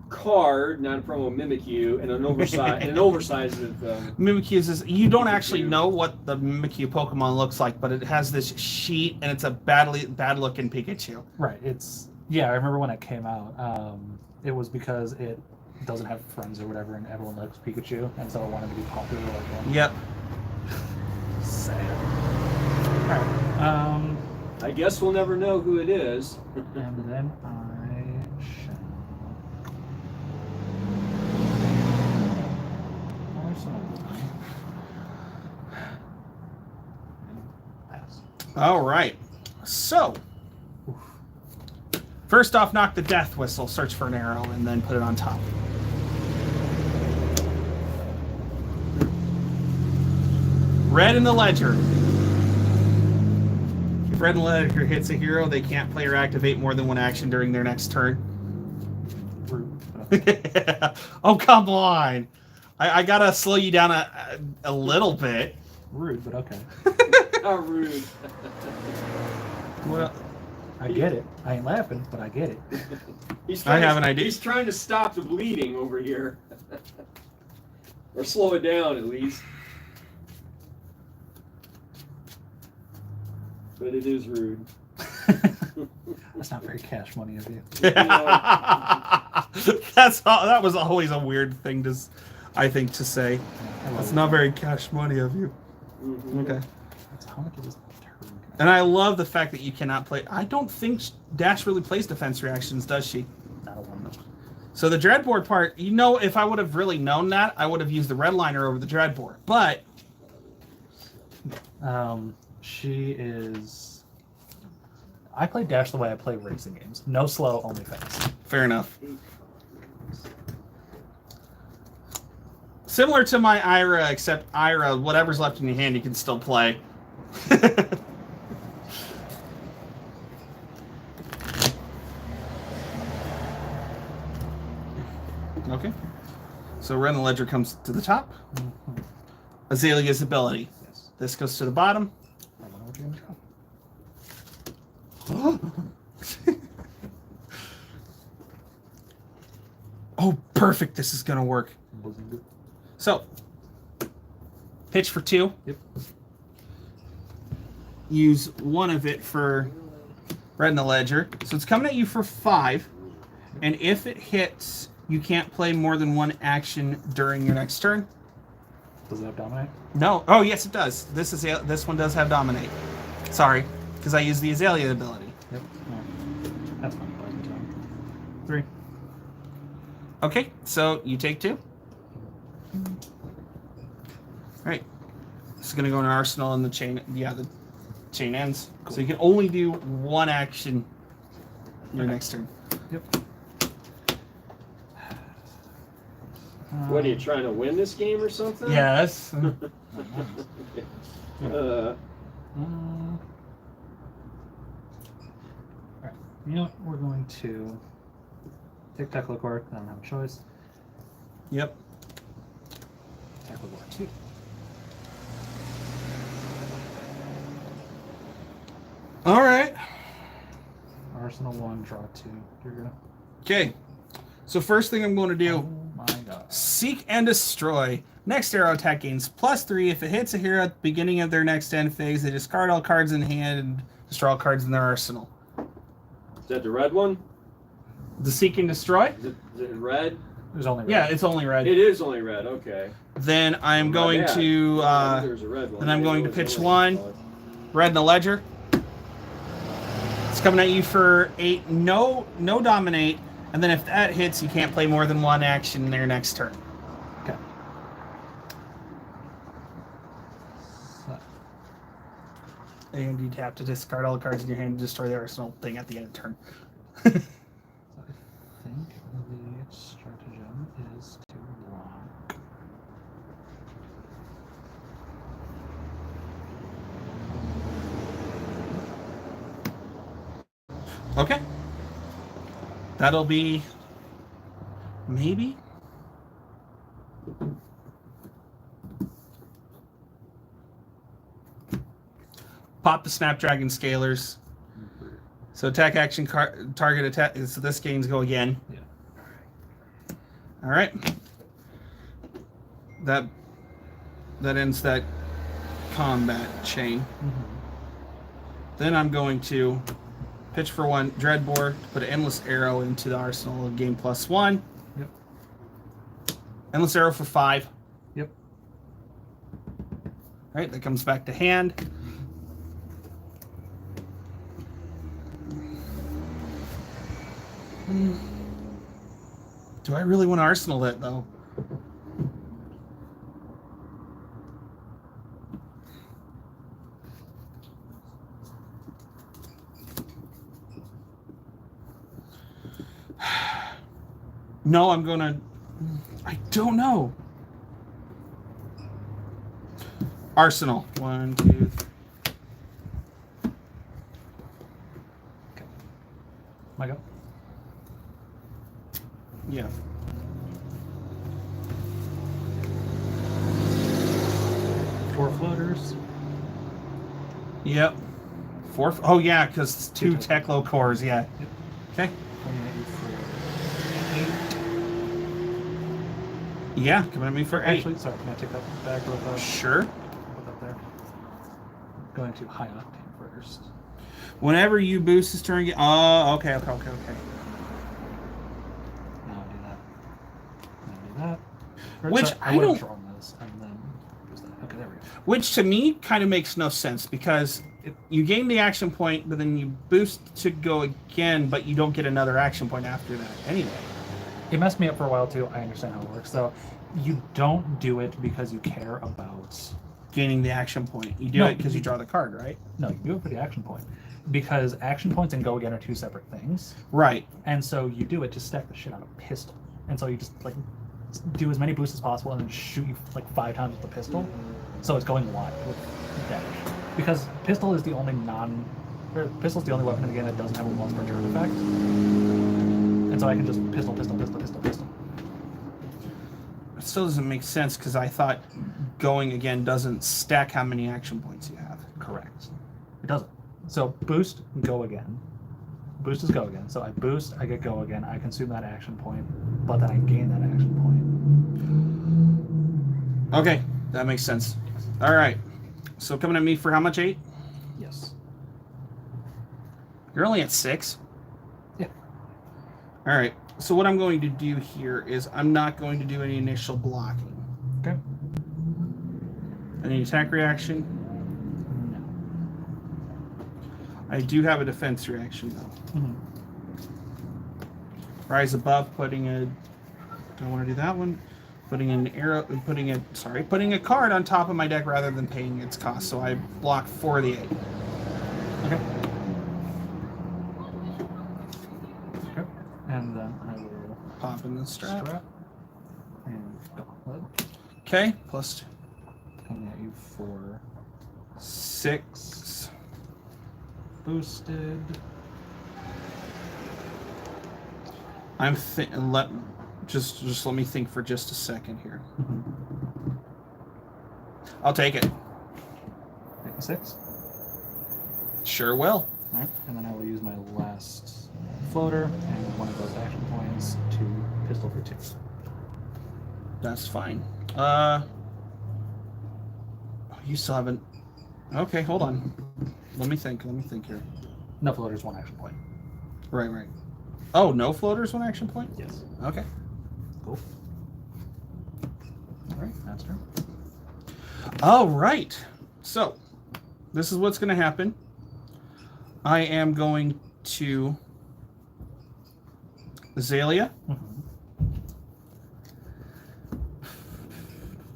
card, not a promo Mimikyu, and an oversized of Mimikyu is you don't actually know what the Mimikyu Pokemon looks like, but it has this sheet and it's a bad looking Pikachu. Right. It's I remember when it came out. It was because it doesn't have friends or whatever, and everyone likes Pikachu, and so it wanted to be popular like one. Yep. Sad. All right. I guess we'll never know who it is. And then I shall. Pass. All right. So, first off, knock the death whistle, search for an arrow, and then put it on top. Red in the ledger. If red in the ledger hits a hero, they can't play or activate more than one action during their next turn. Oh, come on. I gotta slow you down a little bit. Rude, but okay. How rude. Well, I get it. I ain't laughing, but I get it. I have an idea. He's trying to stop the bleeding over here. Or slow it down, at least. But it is rude. That's not very cash money of you. that was always a weird thing to say. That's not very cash money of you. Mm-hmm. Okay. That's how much of this turn. And I love the fact that you cannot play. I don't think Dash really plays defense reactions, does she? Not a one. So the Dreadboard part, if I would have really known that, I would have used the red liner over the Dreadboard. But she is. I play Dash the way I play racing games. No slow, only fast. fair enough. Similar to my Ira, except Ira, whatever's left in your hand, you can still play. Okay. So Red in the Ledger comes to the top. Mm-hmm. Azalea's ability. Yes. This goes to the bottom. I don't know what you're gonna draw. Oh, perfect. This is going to work. So, pitch for 2. Yep. Use 1 of it for Red in the Ledger. So it's coming at you for 5. And if it hits, you can't play more than 1 action during your next turn. Does it have Dominate? No. Oh, yes, it does. This one does have Dominate. Sorry, because I used the Azalea ability. Yep. No. That's fine. 3. Okay, so you take 2. All right. This is going to go in an arsenal and the chain. Yeah, the chain ends. Cool. So you can only do 1 action your next turn. Yep. What, are you trying to win this game or something? Yes. Alright. You know what? We're going to take Tackle Core. I don't have a choice. Yep. Tackle Core 2. All right. Arsenal 1, draw 2. You're gonna. Okay. So first thing I'm going to do, Oh my god. seek and destroy. Next arrow attack gains +3. If it hits a hero at the beginning of their next end phase, they discard all cards in hand and destroy all cards in their arsenal. Is that the red one? The seek and destroy? Is it red? There's only red. Yeah, it's only red. It is only red. Okay. Then I'm My going bad. to There's a red one. then I'm I going know to it's pitch only one. Red in the ledger. It's coming at you for 8. No dominate. And then if that hits, you can't play more than one action in their next turn. Okay. So, And you'd have to discard all the cards in your hand to destroy the arsenal thing at the end of turn. I think the stratagem is to block. Okay. That'll be maybe. Pop the Snapdragon Scalers. So attack action target attack. So this gains go again. Yeah. All right. That ends that combat chain. Mm-hmm. Then I'm going to pitch for 1 Dreadbore, put an Endless Arrow into the arsenal, gain +1. Yep. Endless Arrow for 5. Yep. All right, that comes back to hand. Do I really want to arsenal it though? No, I'm gonna. I don't know. Arsenal. 1, 2, 3. Okay. My go. Yeah. Four floaters. Yep. 4. Oh yeah, because 2 Two Techlo cores. Yeah. Yep. Okay. Coming at you for 8. Yeah, coming at me for 8. Actually, sorry, can I take that back real fast? Sure. Put that there. Going to high octane first. Whenever you boost this turn, oh, okay. Now I do that. Now I do that. Or, Which sorry, I would've don't- drawn this and then use that. Okay, there we go. Which to me kind of makes no sense because you gain the action point, but then you boost to go again, but you don't get another action point after that anyway. It messed me up for a while too. I understand how it works though. You don't do it because you care about. Gaining the action point. You do No, it because you draw the card, right? No, you do it for the action point. Because action points and go again are 2 separate things. Right. And so you do it to stack the shit on a pistol. And so you just like do as many boosts as possible and then shoot you like 5 times with the pistol. So it's going wide with damage. Because pistol is the only pistol's the only weapon in the game that doesn't have a once per turn effect. And so I can just pistol. It still doesn't make sense because I thought going again doesn't stack how many action points you have. Correct. It doesn't. So boost, go again. Boost is go again. So I boost, I get go again. I consume that action point, but then I gain that action point. Okay, that makes sense. All right. So coming at me for how much? 8? Yes. You're only at 6. Yeah. All right. So what I'm going to do here is I'm not going to do any initial blocking. Okay. Any attack reaction? No. I do have a defense reaction though. Mm-hmm. Rise above, putting a. Don't want to do that one. Putting a card on top of my deck rather than paying its cost. So I block for the 8. Okay. Okay. And then I will Pop in the strap. and gauntlet. Okay, +2. Coming at you for 6. boosted. Just let me think for just a second here. Mm-hmm. I'll take it. 6. Sure will. Alright, and then I will use my last floater and one of those action points to pistol for 2. That's fine. You still haven't. Okay, hold on. Let me think here. No floaters, 1 action point. Right. Oh, no floaters, 1 action point? Yes. Okay. Cool. Alright, that's turn. All right. So, this is what's going to happen. I am going to Azalea.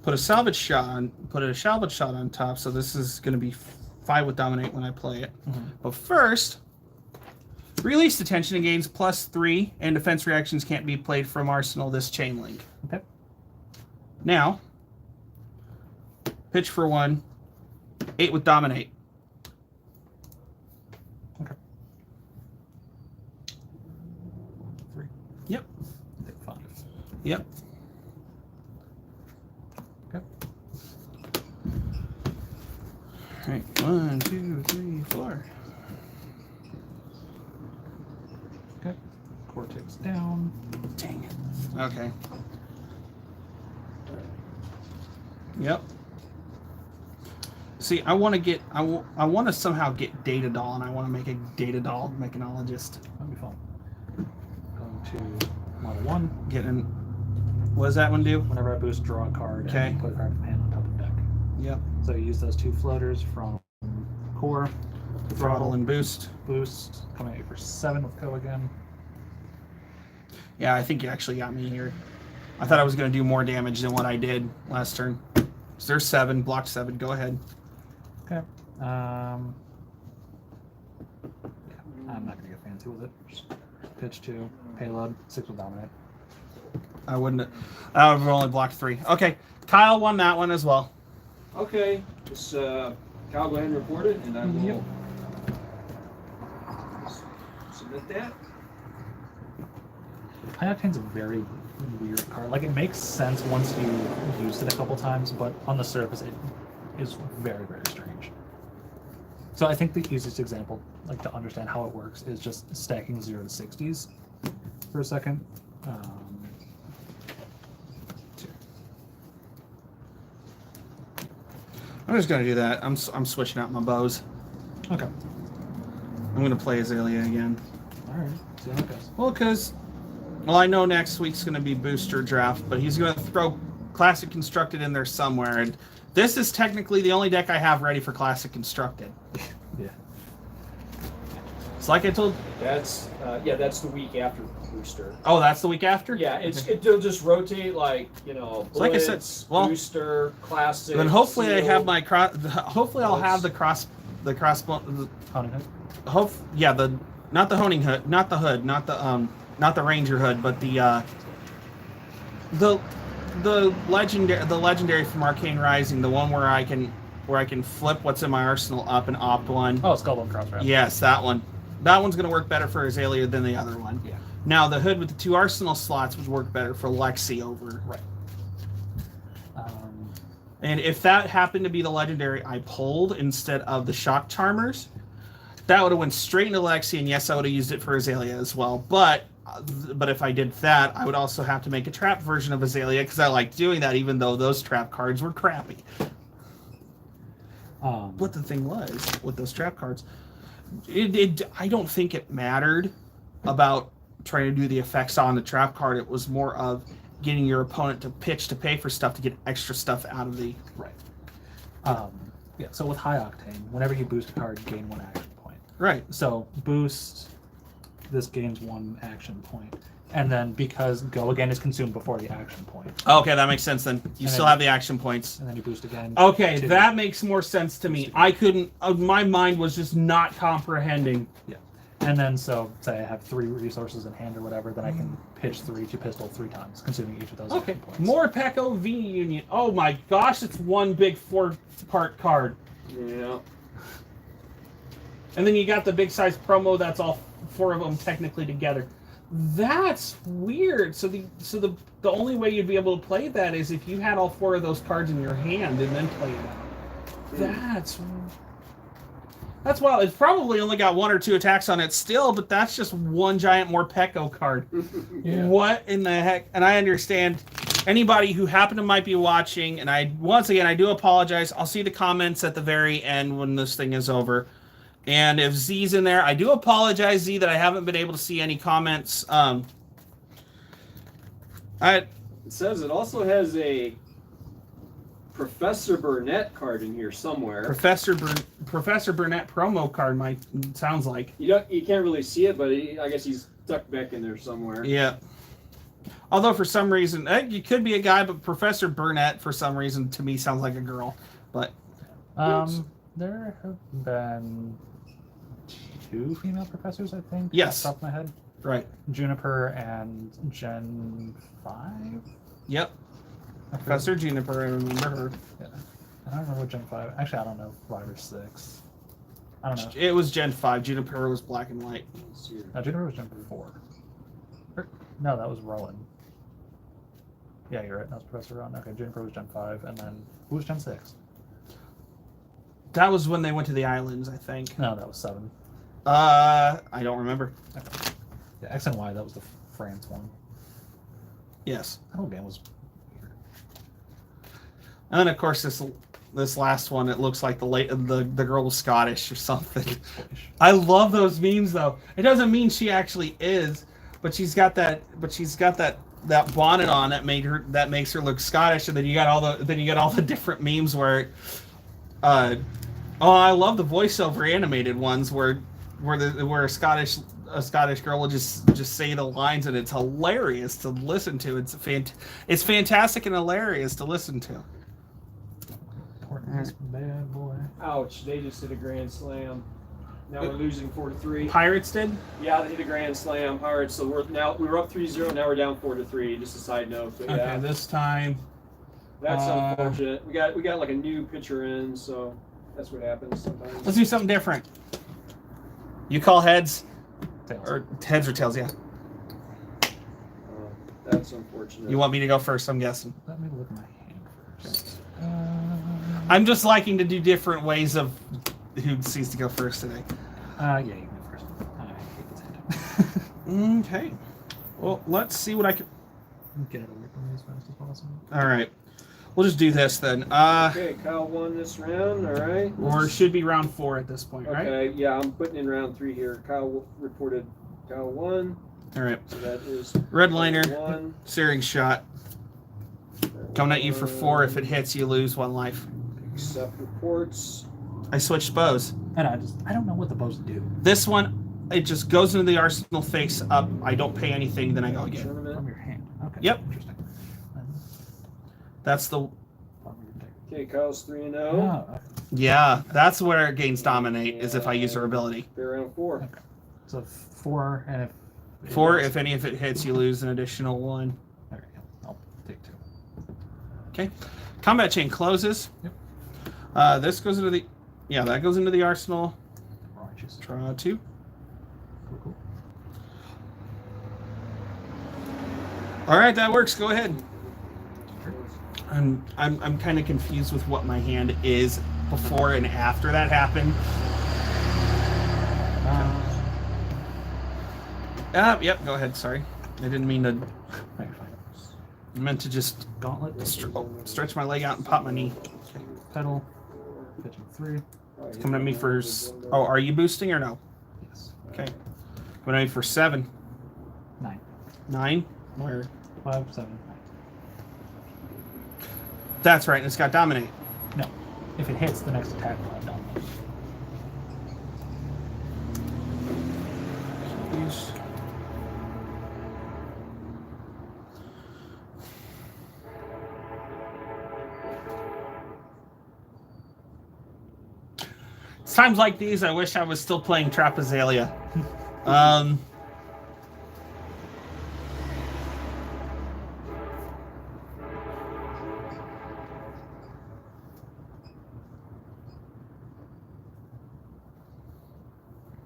Put a salvage shot on top. So this is going to be 5 with dominate when I play it. But first, release detention and gains +3, and defense reactions can't be played from arsenal this chain link. Okay. Now, pitch for 1, 8 with dominate. Okay. 3. Yep. Take 5. Yep. Okay. All right. 1, 2, 3, 4. Okay. Cortex down. Dang it. Okay. Yep. See, I want to somehow get Data Doll, and I want to make a Data Doll mechanologist. That'd be fun. Going to model 1. Getting. What does that one do? Whenever I boost, draw a card Okay. and put a card from hand on top of the deck. Yep. So you use those 2 floaters from core. Throttle and boost. Boost. Coming at for 7 with Ko again. Yeah, I think you actually got me here. I thought I was going to do more damage than what I did last turn. So there's 7, blocked 7. Go ahead. Okay. Yeah, I'm not gonna get fancy with it. Just pitch 2, payload, 6 will dominate. I wouldn't. I would have only blocked 3. Okay, Kyle won that one as well. Okay, just Kyle, go ahead and report it, and I will submit that. High Octane's a very weird card. Like, it makes sense once you used it a couple times, but on the surface, it is very, very strange. So I think the easiest example, like to understand how it works, is just stacking 0 to 60s for a second. I'm just gonna do that. I'm switching out my bows. Okay. I'm gonna play Azalea again. All right. See how it goes. Well, because I know next week's gonna be booster draft, but he's gonna throw Classic Constructed in there somewhere, and this is technically the only deck I have ready for Classic Constructed. Yeah. It's like I told. That's that's the week after booster. Oh, that's the week after. Yeah, it'll just rotate like Blitz, like I said, well, booster, classic. Then hopefully I seal. have my hopefully I'll have the crossbow. Honing hood. Not the honing hood, not the hood, not the ranger hood, but the legendary from Arcane Rising, the one where I can flip what's in my arsenal up and opt one. Oh, Skullbone Crosswrap. Yes, that one. That one's gonna work better for Azalea than the other one. Yeah. Now the hood with the 2 arsenal slots would work better for Lexi over. Right. And if that happened to be the legendary I pulled instead of the shock charmers, that would have went straight into Lexi, and yes, I would have used it for Azalea as well. But if I did that, I would also have to make a trap version of Azalea because I like doing that, even though those trap cards were crappy. What the thing was with those trap cards, I don't think it mattered about trying to do the effects on the trap card. It was more of getting your opponent to pitch to pay for stuff to get extra stuff out of the... Right. Yeah, so with High Octane, whenever you boost a card, you gain 1 action point. Right. So boost, this gains 1 action point. And then because Go again is consumed before the action point. Okay, that makes sense then. You And still then- have the action points. And then you boost again. Okay, 2. that makes more sense to me. I couldn't... my mind was just not comprehending. Yeah. And then, so, say I have 3 resources in hand or whatever, then I can pitch 3 to pistol 3 times, consuming each of those Okay, action points. more Pecco V Union. Oh my gosh, it's one big 4-part card. Yeah. And then you got the big size promo that's all 4 of them technically together. That's weird. So the only way you'd be able to play that is if you had all 4 of those cards in your hand and then play them. That's wild. It's probably only got 1 or 2 attacks on it still, but that's just one giant Morpeko card. Yeah. What in the heck? And I understand anybody who happened to might be watching, and I do apologize. I'll see the comments at the very end when this thing is over. And if Z's in there, I do apologize, Z, that I haven't been able to see any comments. It says it also has a Professor Burnett card in here somewhere. Professor Burnett promo card sounds like. You can't really see it, but I guess he's tucked back in there somewhere. Yeah. Although for some reason, you could be a guy, but Professor Burnett for some reason to me sounds like a girl. But there have been 2 female professors, I think. Yes. Off the top of my head. Right. Juniper and Gen 5. Yep. Professor Juniper, I remember her. Yeah. I don't remember what Gen 5. Actually, I don't know 5 or 6. I don't know. It was Gen 5. Juniper was black and white. No, Juniper was Gen 4. No, that was Rowan. Yeah, you're right. That was Professor Rowan. Okay, Juniper was Gen 5, and then who was Gen 6? That was when they went to the islands, I think. No, that was 7. I don't remember. Okay. Yeah, X and Y, that was the France one. Yes. That whole game was weird. And then, of course, this last one, it looks like the girl was Scottish or something. I love those memes, though. It doesn't mean she actually is, but she's got that bonnet on that makes her look Scottish, and then you got all the different memes where, I love the voiceover animated ones where a Scottish girl will just say the lines, and it's hilarious to listen to. It's fantastic and hilarious to listen to. Bad boy. Ouch! They just hit a grand slam. Now we're losing 4-3. Pirates did? Yeah, they hit a grand slam. Pirates. So we were up 3-0. Now we're down 4-3. Just a side note. But yeah, Okay, this time. that's unfortunate. We got like a new pitcher in, so that's what happens sometimes. Let's do something different. You call heads? Tails. Or heads or tails, yeah. That's unfortunate. You want me to go first, I'm guessing. Let me look at my hand first. I'm just liking to do different ways of who sees to go first today. Yeah, you can go first. I hate this hand. Okay. Well, let's see what I can... Get it away from me as fast as possible. All right. We'll just do this then. Okay, Kyle won this round, all right? Or should be round 4 at this point, right? Okay, yeah, I'm putting in round 3 here. Kyle reported Kyle won. All right. So that is Red liner, 1. searing shot. Coming at you for 4. If it hits, you lose 1 life. Accept reports. I switched bows. And I don't know what the bows do. This one, it just goes into the arsenal face up. I don't pay anything, then I go again. Tournament. From your hand. Okay. Yep. Interesting. That's the... Okay, Kyle's 3-0. Oh, Yeah, that's where it gains dominate, is if I use her ability. Okay, round 4. okay. So 4, and if... 4, if any of it hits, you lose an additional 1. There you go. I'll take 2. Okay. Combat chain closes. Yep. This goes into the... Yeah, that goes into the arsenal. Righteous. Draw 2. Cool. All right, that works. Go ahead. I'm kind of confused with what my hand is before and after that happened. Yep. Go ahead. Sorry, I didn't mean to. I meant to just Gauntlet. stretch my leg out and pop my knee. Okay. Pedal. Pitching 3. Coming at me for... Oh, are you boosting or no? Yes. Okay. Coming at me for 7. 9. 9? Where? 5, 7, 9. That's right, and it's got dominate. No. If it hits, the next attack will have dominate. Use. Times like these, I wish I was still playing Trapezalia.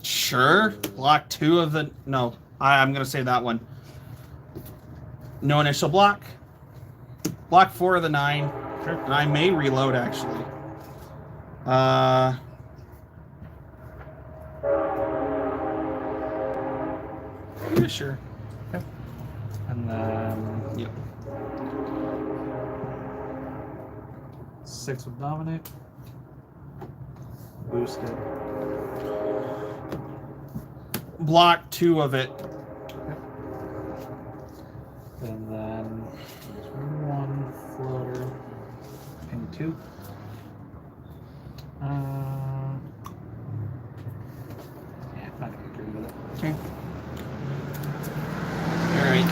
Sure. Block 2 of the... No, I'm going to say that one. No initial block. Block 4 of the 9. Sure. And I may reload, actually. Yeah, sure. Okay. And then Yep. 6 with Dominic. Boosted. Block 2 of it. And then there's 1 floater. And 2. Yeah, not gonna agree with it. Okay.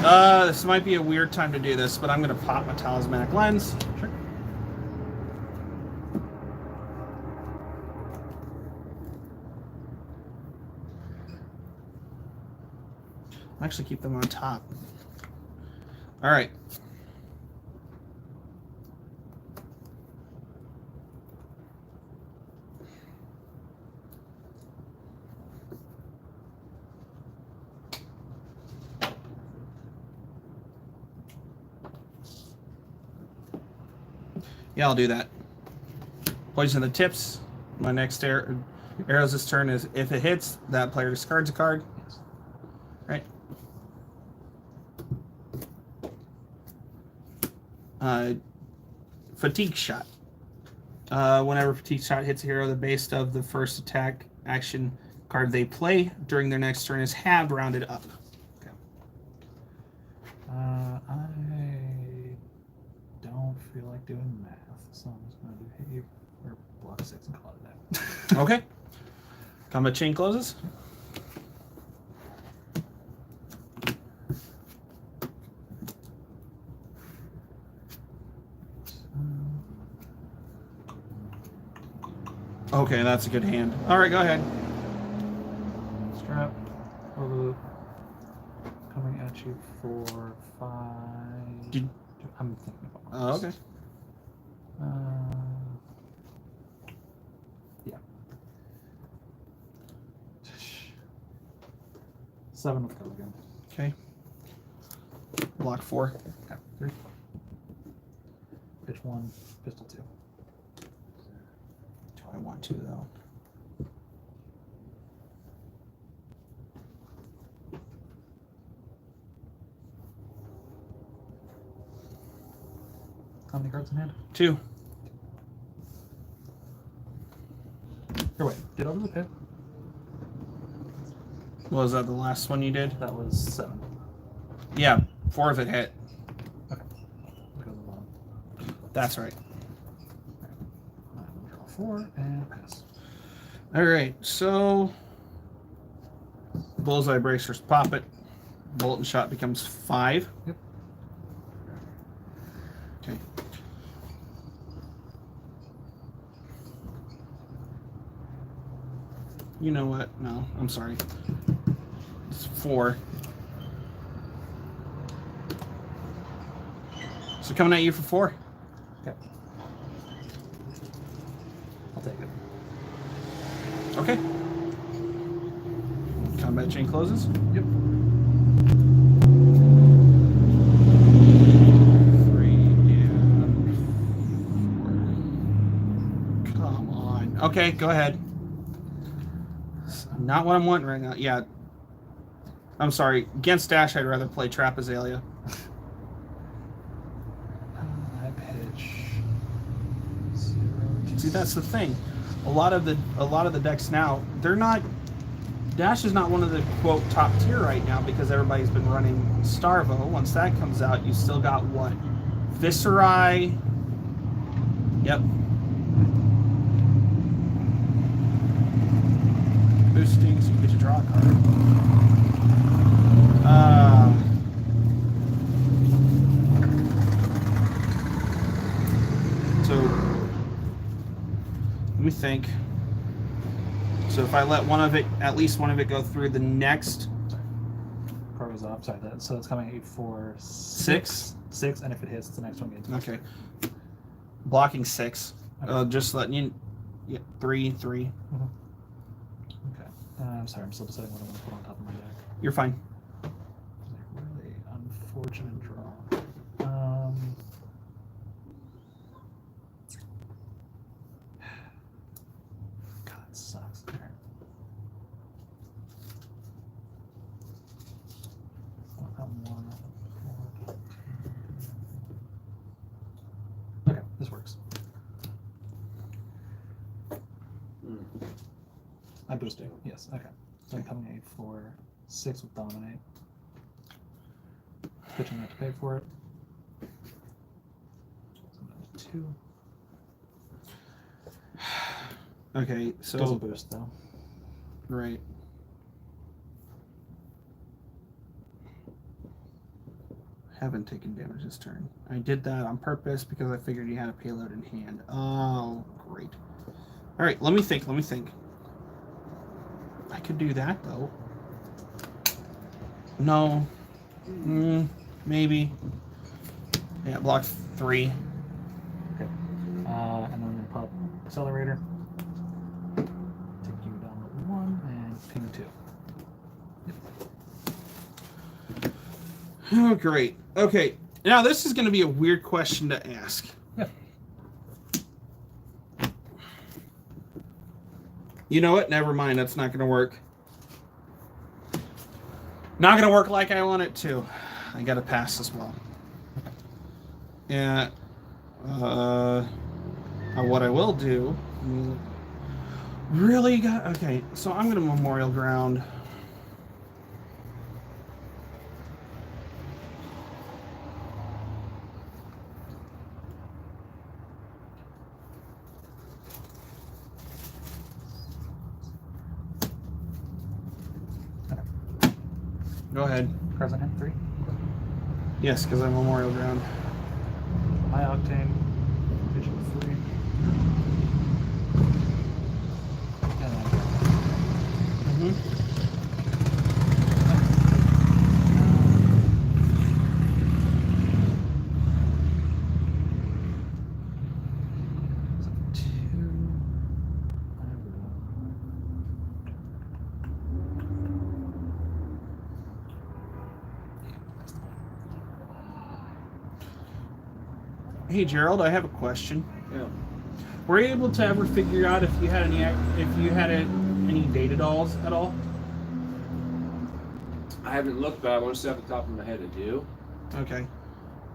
Alright, this might be a weird time to do this, but I'm gonna pop my talismanic lens. Sure. I'll actually keep them on top. Alright. Yeah, I'll do that. Poison the tips. My next arrows this turn is if it hits, that player discards a card. Yes. Right. Fatigue shot. Whenever fatigue shot hits a hero, the base of the first attack action card they play during their next turn is halved, rounded up. Okay. I don't feel like doing math, so I'm just going to do hit you or block 6 and call it that. Okay. Combat chain closes. Okay, that's a good hand. All right, go ahead. Strap. Coming at you for 5. Did- I'm thinking about Oh, okay. Yeah. 7 with go again. Okay. Block 4. Okay. 3. Pitch 1, pistol 2. Do I want to, though? How many cards in hand? 2. Here, wait. Get over the pit. Was that the last one you did? That was 7. Yeah, 4 if it hit. Okay. Look at the bottom. That's right. I'm gonna draw 4 and pass. All right, so bullseye bracers, pop it. Bolt and shot becomes 5. Yep. Okay. You know what? No, I'm sorry. It's 4. So coming at you for 4. Okay. I'll take it. Okay. Combat chain closes. Yep. 3 and 4. Come on. Okay, go ahead. Not what I'm wanting right now. Yeah. I'm sorry. Against Dash, I'd rather play Trap Azalea. I pitch 0. See, that's the thing. A lot of the decks now, they're not. Dash is not one of the quote top tier right now because everybody's been running Starvo. Once that comes out, you still got what? Viscerai. Yep. Boosting, so you get to draw a card. So let me think. So if I let at least one of it go through the next Card was off. Sorry, so it's coming at you for 6. 6, and if it hits, the next one gets. Okay. Blocking 6. Okay. Just letting you. Yeah, 3. Okay. I'm sorry, I'm still deciding what I want to put on top of my deck. You're fine. Really unfortunate draw. God, it sucks. I boosted. Yes. Okay. So I'm coming 8 for 6 with Dominate. Pitching that to pay for it. So 2. Okay, so Doesn't boost though. right. Haven't taken damage this turn. I did that on purpose because I figured you had a payload in hand. Oh, great. All right, let me think. I could do that though. No. Maybe. Yeah, block 3. Okay. And then I'm gonna pop Accelerator. Take you down to 1 and ping 2. Oh, great. Okay, now this is going to be a weird question to ask. Yeah. You know what? Never mind. That's not going to work. Not going to work like I want it to. I got to pass as well. Yeah. What I will do. Really got. Okay, so I'm going to Memorial Ground. Go ahead. Present hit 3. Yes, because I'm Memorial Ground. My Octane. Pitching 3. And then so 2. Hey Gerald, I have a question. Yeah. Were you able to ever figure out if you had any data dolls at all? I haven't looked, but I want to say off the top of my head I do. Okay.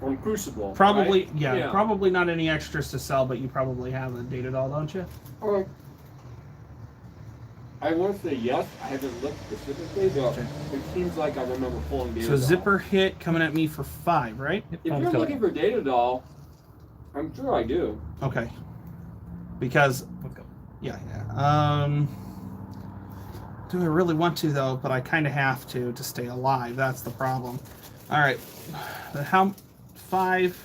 From Crucible. Probably, right? yeah, probably not any extras to sell, but you probably have a data doll, don't you? I want to say yes. I haven't looked specifically, but Okay. it seems like I remember pulling data So doll. Zipper hit coming at me for 5, right? If you're looking for data doll, I'm sure I do. Okay. Because, let's go. yeah. Do I really want to though? But I kind of have to stay alive. That's the problem. All right. How 5?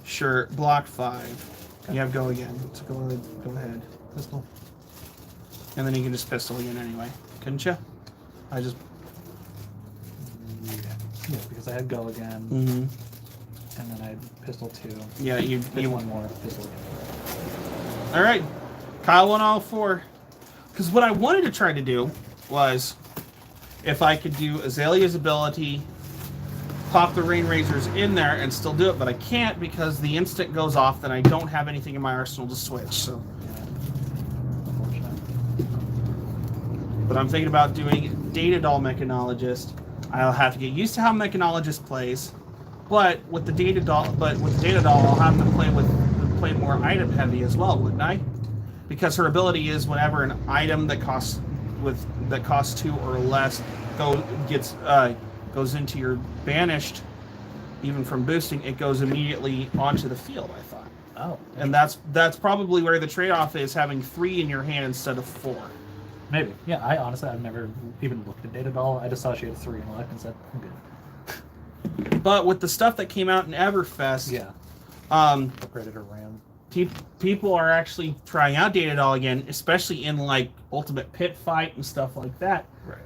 Sure. Block 5. You have go again. So go ahead. Pistol. And then you can just pistol again anyway, couldn't you? I just. Yeah, because I had go again, Mm-hmm. and then I had pistol 2. Yeah, you one more pistol again. All right, Kyle won all 4. Because what I wanted to try to do was, if I could do Azalea's ability, pop the Rain Razors in there, and still do it, but I can't because the instant goes off, then I don't have anything in my arsenal to switch. So, Unfortunate. but I'm thinking about doing Data Doll Mechanologist. I'll have to get used to how Mechanologist plays, but with the Data Doll, I'll have to play more item heavy as well, wouldn't I? Because her ability is whenever an item that costs 2 or less goes into your banished, even from boosting, it goes immediately onto the field. I thought, Oh. and that's probably where the trade-off is, having 3 in your hand instead of 4. Maybe. Yeah, I've never even looked at Data Doll. I just saw she had 3 in luck and said, I'm good. But with the stuff that came out in Everfest, Yeah. Upgraded her RAM. People are actually trying out Data Doll again, especially in like Ultimate Pit Fight and stuff like that. Right.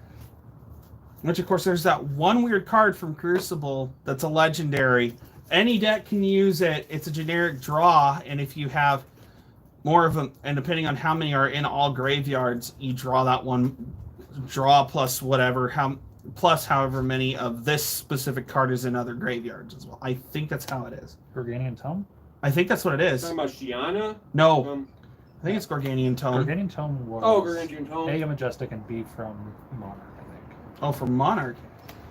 Which, of course, there's that one weird card from Crucible that's a legendary. Any deck can use it. It's a generic draw, and if you have more of them, and depending on how many are in all graveyards, you draw that one draw plus whatever, plus however many of this specific card is in other graveyards as well. I think that's how it is. Gorganian Tome? I think that's what it is. Talking about Shiana? No, I think it's Gorganian Tome. Gorganian Tome was Gorganian Tome. A Majestic and B from Monarch, I think. Oh, for Monarch.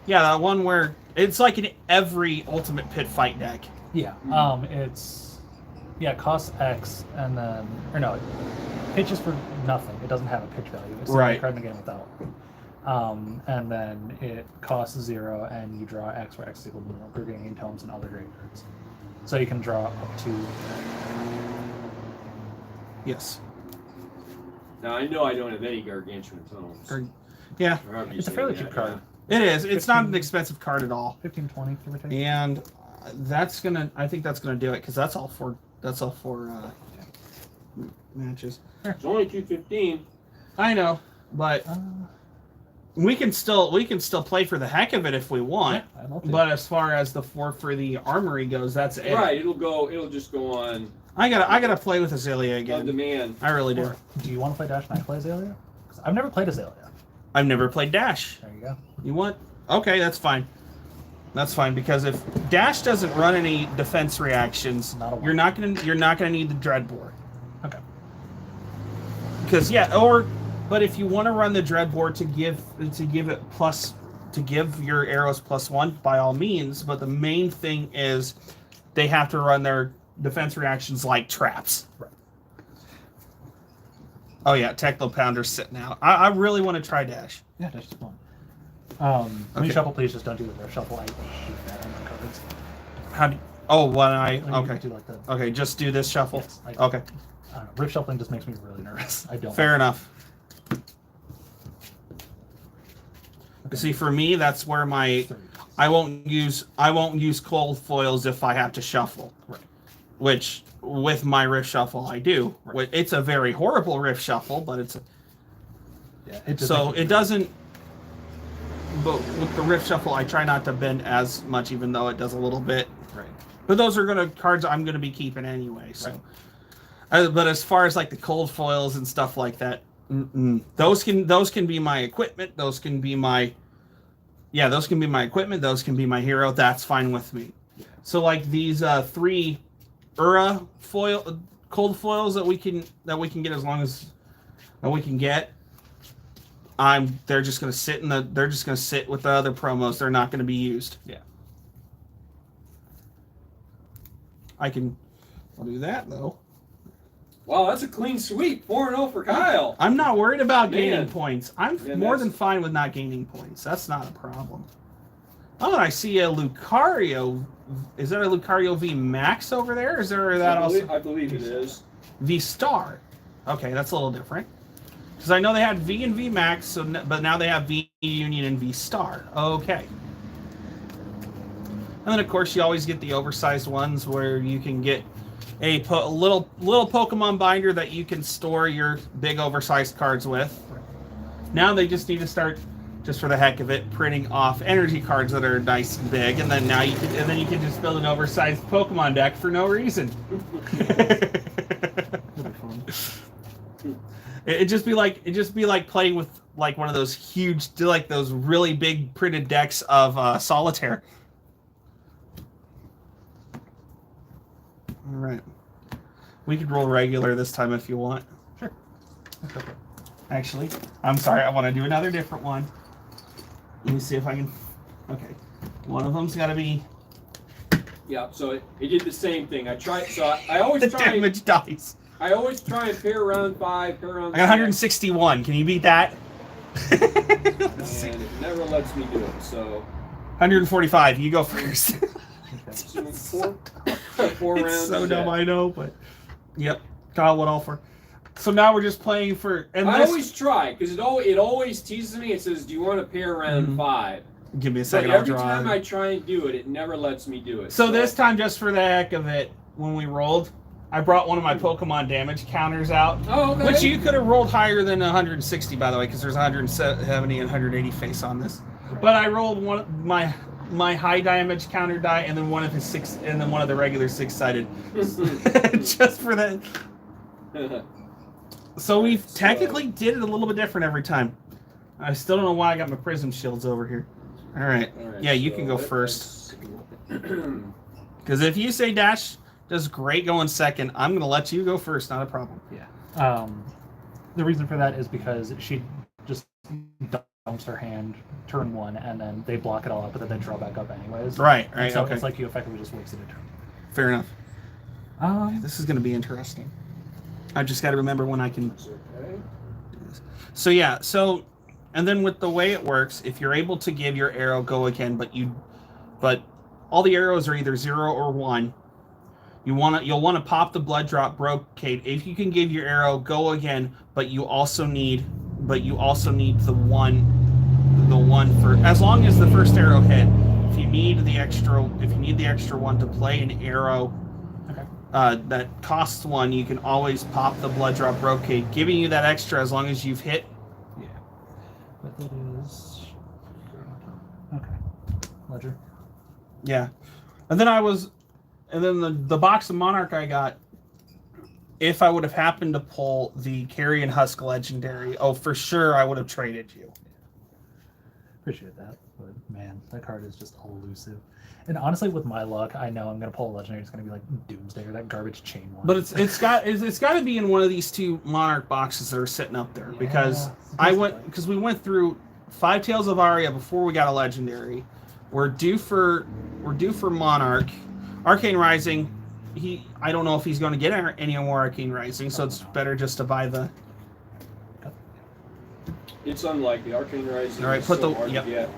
Yeah, that one where it's like in every Ultimate Pit Fight deck. Yeah. It costs X and then pitches for nothing. It doesn't have a pitch value. It's the Right. only card in the game without. And then it costs 0, and you draw X, where X is equal to Gargantuan Tomes and other great cards. So you can draw up to. Yes. Now I know I don't have any Gargantuan Tomes. Yeah. Or however you It's a say fairly that, cheap card. It is. It's not 15. an expensive card at all. 15, 20, give or take. And that's gonna. I think that's gonna do it because that's all for matches. It's only 215. I know, but we can still play for the heck of it if we want. Yeah, I'd love to. But as far as the for the Armory goes, that's it. Right, it'll just go on I gotta play with Azalea on again. demand. I really do. Or, do you want to play Dash and I play Azalea? 'Cause I've never played Azalea. I've never played Dash. There you go. You want? Okay, that's fine. That's fine because if Dash doesn't run any defense reactions, Not a you're not gonna need the Dreadboard. Okay. Because but if you want to run the Dreadboard to give your arrows +1, by all means. But the main thing is they have to run their defense reactions like traps. Right. Oh yeah, Techno Pounder's sitting out. I really want to try Dash. Yeah, Dash is fun. When Okay. you shuffle, please just don't do the riff shuffle. I hate that on my cards. How do? Oh, when I When you okay. do like the, Okay, just do this shuffle. Yes, Okay, I don't know, riff shuffling just makes me really nervous. I don't. fair enough. See, for me, that's where I won't use cold foils if I have to shuffle. Right. Which with my riff shuffle I do. Right. It's a very horrible riff shuffle, but it's Yeah, it just so makes me it doesn't. But with the riff shuffle, I try not to bend as much, even though it does a little bit. Right. But those are cards I'm gonna be keeping anyway. So, Right. but as far as like the cold foils and stuff like that, those can be my equipment. Those can be my equipment. Those can be my hero. That's fine with me. Yeah. So like these 3 Ura cold foils that we can get as long as that we can get. They're just gonna sit with the other promos. They're not gonna be used. Yeah. I'll do that though. Wow, that's a clean sweep. 4-0 for Kyle. I'm not worried about Man. gaining points. I'm Yeah, more that's- than fine with not gaining points. That's not a problem. Oh, and I see a Lucario. Is there a Lucario V Max over there? Is there that also I believe it is. V Star? Okay, that's a little different. Because I know they had V and V Max, but now they have V Union and V Star. Okay. And then of course you always get the oversized ones where you can get a little Pokemon binder that you can store your big oversized cards with. Now they just need to start, just for the heck of it, printing off energy cards that are nice and big, and then you can just build an oversized Pokemon deck for no reason. It'd just be like playing with like one of those huge, like those really big printed decks of Solitaire. All right, we could roll regular this time if you want. Sure. Okay. Actually, I'm sorry, I want to do another different one. Let me see if I can. Okay, one of them's got to be Yeah, so it did the same thing. I tried. So I always the try. damage dice. I always try and pair around 5, pair around. I got 161. Can you beat that? Let's see. And it never lets me do it. So 145. You go first. so four rounds. It's so is dumb, it. I know, but yep. Kyle went all for. So now we're just playing for. And I this, always try because it always teases me. It says, "Do you want to pair around 5?" give me a But second. I'll every draw. time I try and do it, it never lets me do it. So this time, just for the heck of it, when we rolled, I brought one of my Pokemon damage counters out. Oh, okay. Which you could have rolled higher than 160, by the way, because there's 170 and 180 face on this. But I rolled one of my high damage counter die, and then one of the regular 6-sided, just for that. So we technically did it a little bit different every time. I still don't know why I got my prism shields over here. All right. Yeah, you can go first. Because if you say Dash does great going second, I'm going to let you go first. Not a problem. Yeah. The reason for that is because she just dumps her hand turn 1, and then they block it all up, but then they draw back up anyways. Right. And so Okay. it's like you effectively just wasted a turn. Fair enough. This is going to be interesting. I just got to remember when I can. Okay. So yeah, and then with the way it works, if you're able to give your arrow go again, but all the arrows are either 0 or 1. You'll want to pop the blood drop brocade if you can give your arrow go again, but you also need the one for as long as the first arrow hit. If you need the extra one to play an arrow that costs 1, you can always pop the blood drop brocade, giving you that extra as long as you've hit. Yeah. But that is okay. Ledger. Yeah. And then the box of Monarch I got, if I would have happened to pull the Carrion Husk Legendary, for sure I would have traded you. Appreciate that. But man, that card is just elusive. And honestly, with my luck, I know I'm gonna pull a legendary. It's gonna be like Doomsday or that garbage chain one. But it's got to be in one of these 2 Monarch boxes that are sitting up there, because we went through 5 Tales of Aria before we got a legendary. We're due for Monarch, Arcane Rising. I don't know if he's going to get any more Arcane Rising, so it's better just to buy the. It's unlikely. Arcane Rising. All right, is put so the hard to get.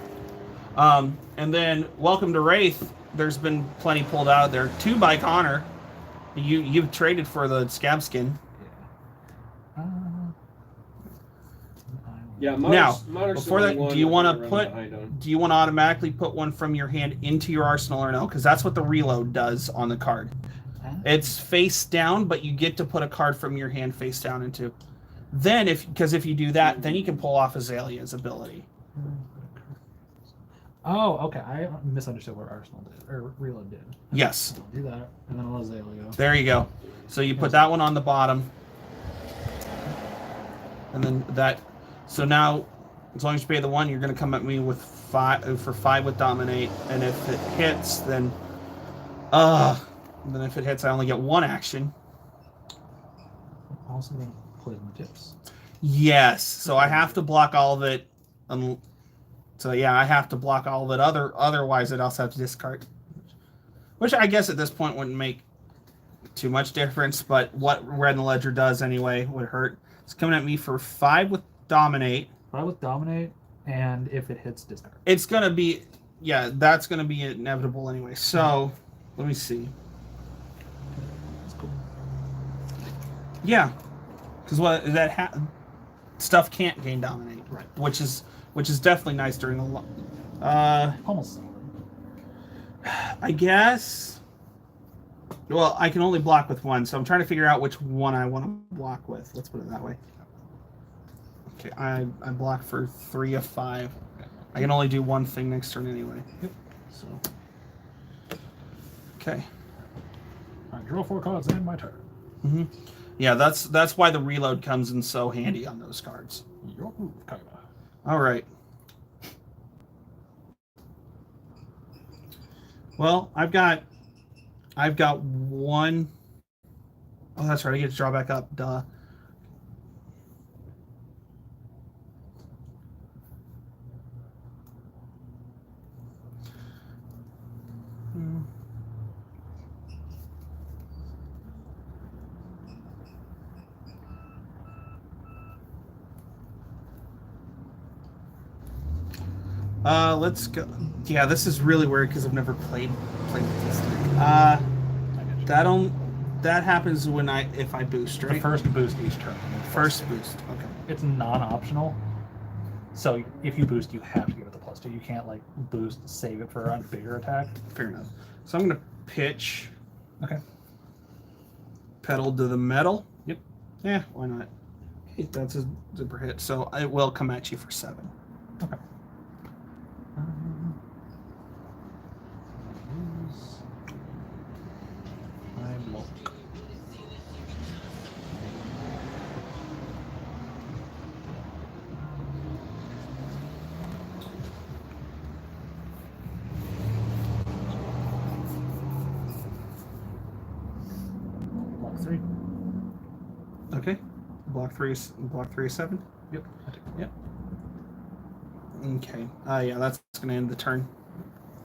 And then Welcome to Wraith. There's been plenty pulled out there. 2 by Connor. You've traded for the Scab Skin. Yeah. Now, Monarch's before that, do you want to to automatically put one from your hand into your arsenal or no? Because that's what the reload does on the card. It's face down, but you get to put a card from your hand face down into. Then, if you do that, then you can pull off Azalea's ability. Oh, okay. I misunderstood what Arsenal did or Reload did. Yes. Do that, and then I'll Azalea. There you go. So you put that one on the bottom, and then that. So now, as long as you pay the 1, you're going to come at me with 5 with Dominate, and if it hits, then if it hits, I only get 1 action. Also, going to play my tips. Yes. So I have to block all of it. So yeah, I have to block all of it. Otherwise, I'd also have to discard. Which I guess at this point wouldn't make too much difference, but what Red in the Ledger does anyway would hurt. It's coming at me for 5 with Dominate. 5 with Dominate, and if it hits, discard. It's going to be, that's going to be inevitable anyway. So, let me see. That's cool. Yeah. Because stuff can't gain Dominate. Right. Which is definitely nice during the Almost. I guess. Well, I can only block with 1, so I'm trying to figure out which one I want to block with. Let's put it that way. Okay, I block for 3 of 5. I can only do 1 thing next turn anyway. Yep. So. Okay. All right, draw 4 cards and my turn. Mm-hmm. Yeah, that's why the reload comes in so handy on those cards. Your move, Kyla. All right. Well, I've got 1. Oh, that's right. I get to draw back up. Duh. Let's go. Yeah, this is really weird because I've never played with this deck. That happens if I boost, right? The first boost each turn. First boost. Okay. It's non-optional. So if you boost, you have to give it the +2. You can't like boost, save it for a bigger attack. Fair enough. So I'm gonna pitch. Okay. Pedal to the metal. Yep. Yeah, why not? Hey, that's a zipper hit. So it will come at you for 7. Okay. I block. Block 3. Okay. Block 3 is 7. Yep. I take it. Yep. Okay. Yeah, that's gonna end the turn.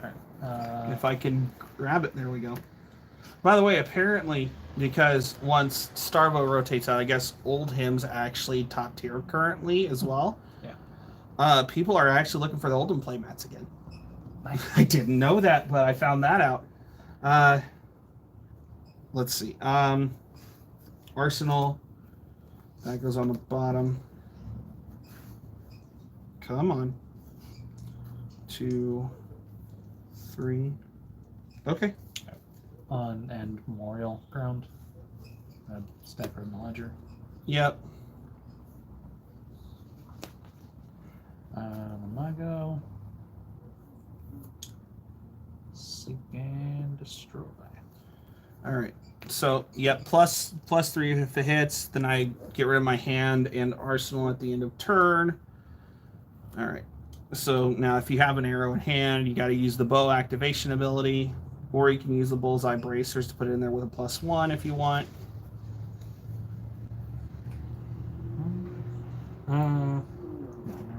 All right. If I can grab it, there we go. By the way, apparently, because once Starvo rotates out, I guess Old Hymns actually top tier currently as well. Yeah. People are actually looking for the Oldhim playmats again. I didn't know that, but I found that out. Let's see. Arsenal. That goes on the bottom. Come on. 2, 3. Okay. And Memorial Ground. Stacker in the ledger. Yep. Mago. Seek and destroy. All right. So, yep, plus 3 if it hits. Then I get rid of my hand and Arsenal at the end of turn. All right. So now if you have an arrow in hand, you got to use the bow activation ability, or you can use the bullseye bracers to put it in there with a +1 if you want.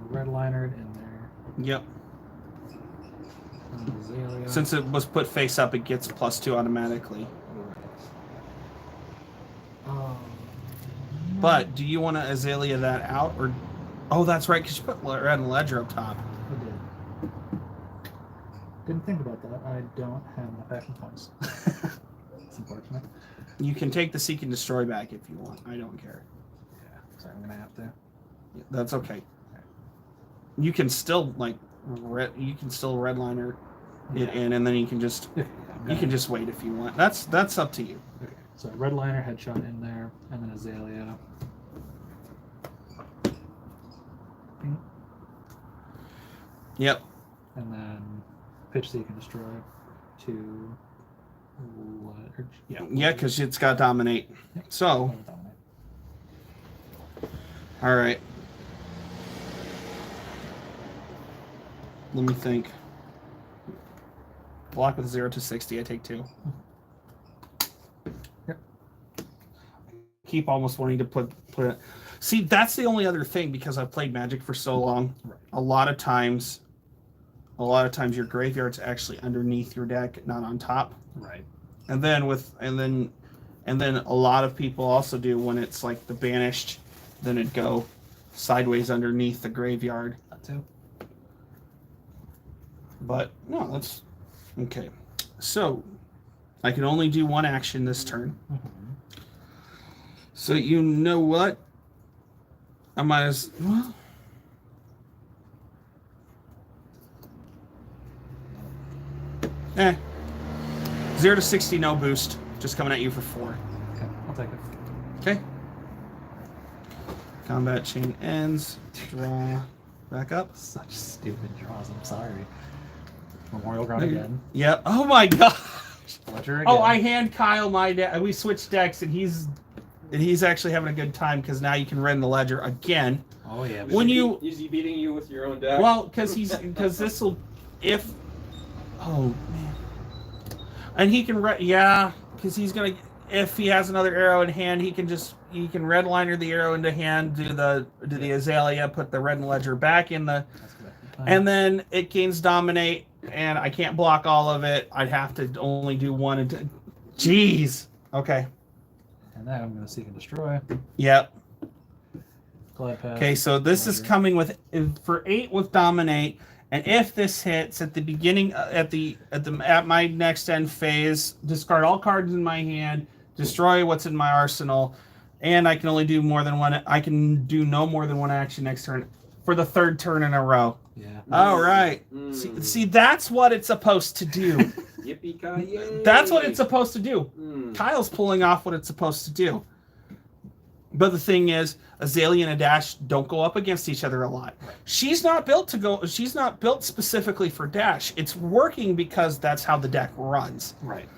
Red liner in there. Yep. Azalea. Since it was put face up, it gets +2 automatically. But do you want to Azalea that out, or? Oh, that's right, because you put red and ledger up top. I did. Didn't think about that. I don't have enough action points. It's unfortunate. You can take the seek and destroy back if you want. I don't care. Yeah, sorry, I'm gonna have to. That's okay. You can still redliner it in, and then you can just wait if you want. That's up to you. Okay, so red liner headshot in there, and then Azalea. Yep. And then pitch seek and destroy to Yeah, because it's got dominate. Yep. So, all right. Let me think. Block with 0 to 60. I take 2. Yep. Keep almost wanting to put it. See, that's the only other thing, because I've played Magic for so long. Right. A lot of times your graveyard's actually underneath your deck, not on top. Right. And then a lot of people also do, when it's like the banished, then it'd go sideways underneath the graveyard. That too. But no, that's okay. So I can only do 1 action this turn. Mm-hmm. So you know what? I might as well. 0 to 60, no boost. Just coming at you for 4. Okay, I'll take it. Okay. Combat chain ends. Draw back up. Such stupid draws. I'm sorry. Memorial Ground again. Yep. Oh my gosh. Ledger again. Oh, I hand Kyle my deck. We switched decks, and he's actually having a good time, because now you can run the ledger again. Oh yeah. Is he beating you with your own deck? Well, because this will, if. Oh man. And he can because he's gonna, if he has another arrow in hand, he can redliner the arrow into hand, do the Azalea, put the red ledger back in the, and then it gains dominate, and I can't block all of it. I'd have to only do 1. Jeez. Okay. And then I'm gonna seek and destroy. Yep. Glide path. Okay, so this is coming with for 8 with dominate. And if this hits at the beginning, at my next end phase, discard all cards in my hand, destroy what's in my arsenal, and I can only do more than 1. I can do no more than 1 action next turn for the 3rd turn in a row. Yeah. All right. See, that's what it's supposed to do. Yippee-ki-yay. That's what it's supposed to do. Kyle's pulling off what it's supposed to do. But the thing is, Azalea and a Dash don't go up against each other a lot. She's not built specifically for Dash. It's working because that's how the deck runs. Right.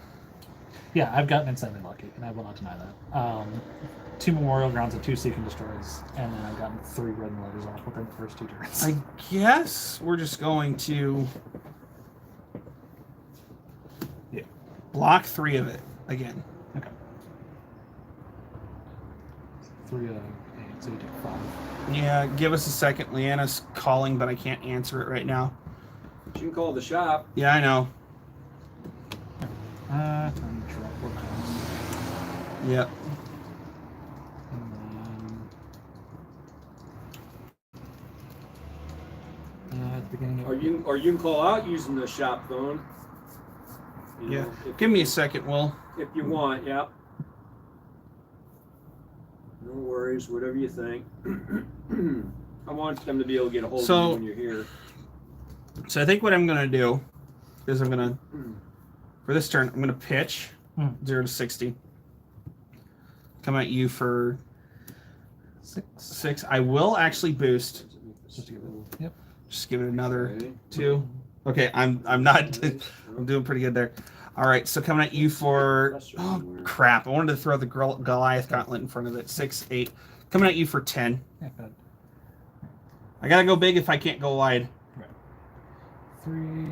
Yeah, I've gotten insanely lucky, and I will not deny that. 2 Memorial Grounds and 2 Seek and Destroys, and then I've gotten 3 red and letters off within the first 2 turns. I guess we're just going to block 3 of it again. Okay. 3 8, so you take 5. Yeah, give us a second. Leanna's calling, but I can't answer it right now. You can call the shop. Yeah, I know. Time to drop Yep. And then, at the beginning of Or you can call out using the shop phone. You Yeah. know, Give me a second, Will. if you want. Yep. No worries. Whatever you think. I want them to be able to get a hold of you when you're here. So I think what I'm gonna do is I'm gonna, for this turn, I'm gonna pitch 0 to 60. Come at you for 6. I will actually boost. just to give it, yep. Just give it another Okay. 2. Okay, I'm not. I'm doing pretty good there. All right, so coming at you for, oh crap! I wanted to throw the Goliath Gauntlet in front of it. 6, 8. Coming at you for 10. Yeah, good. I gotta go big if I can't go wide. Right. 3.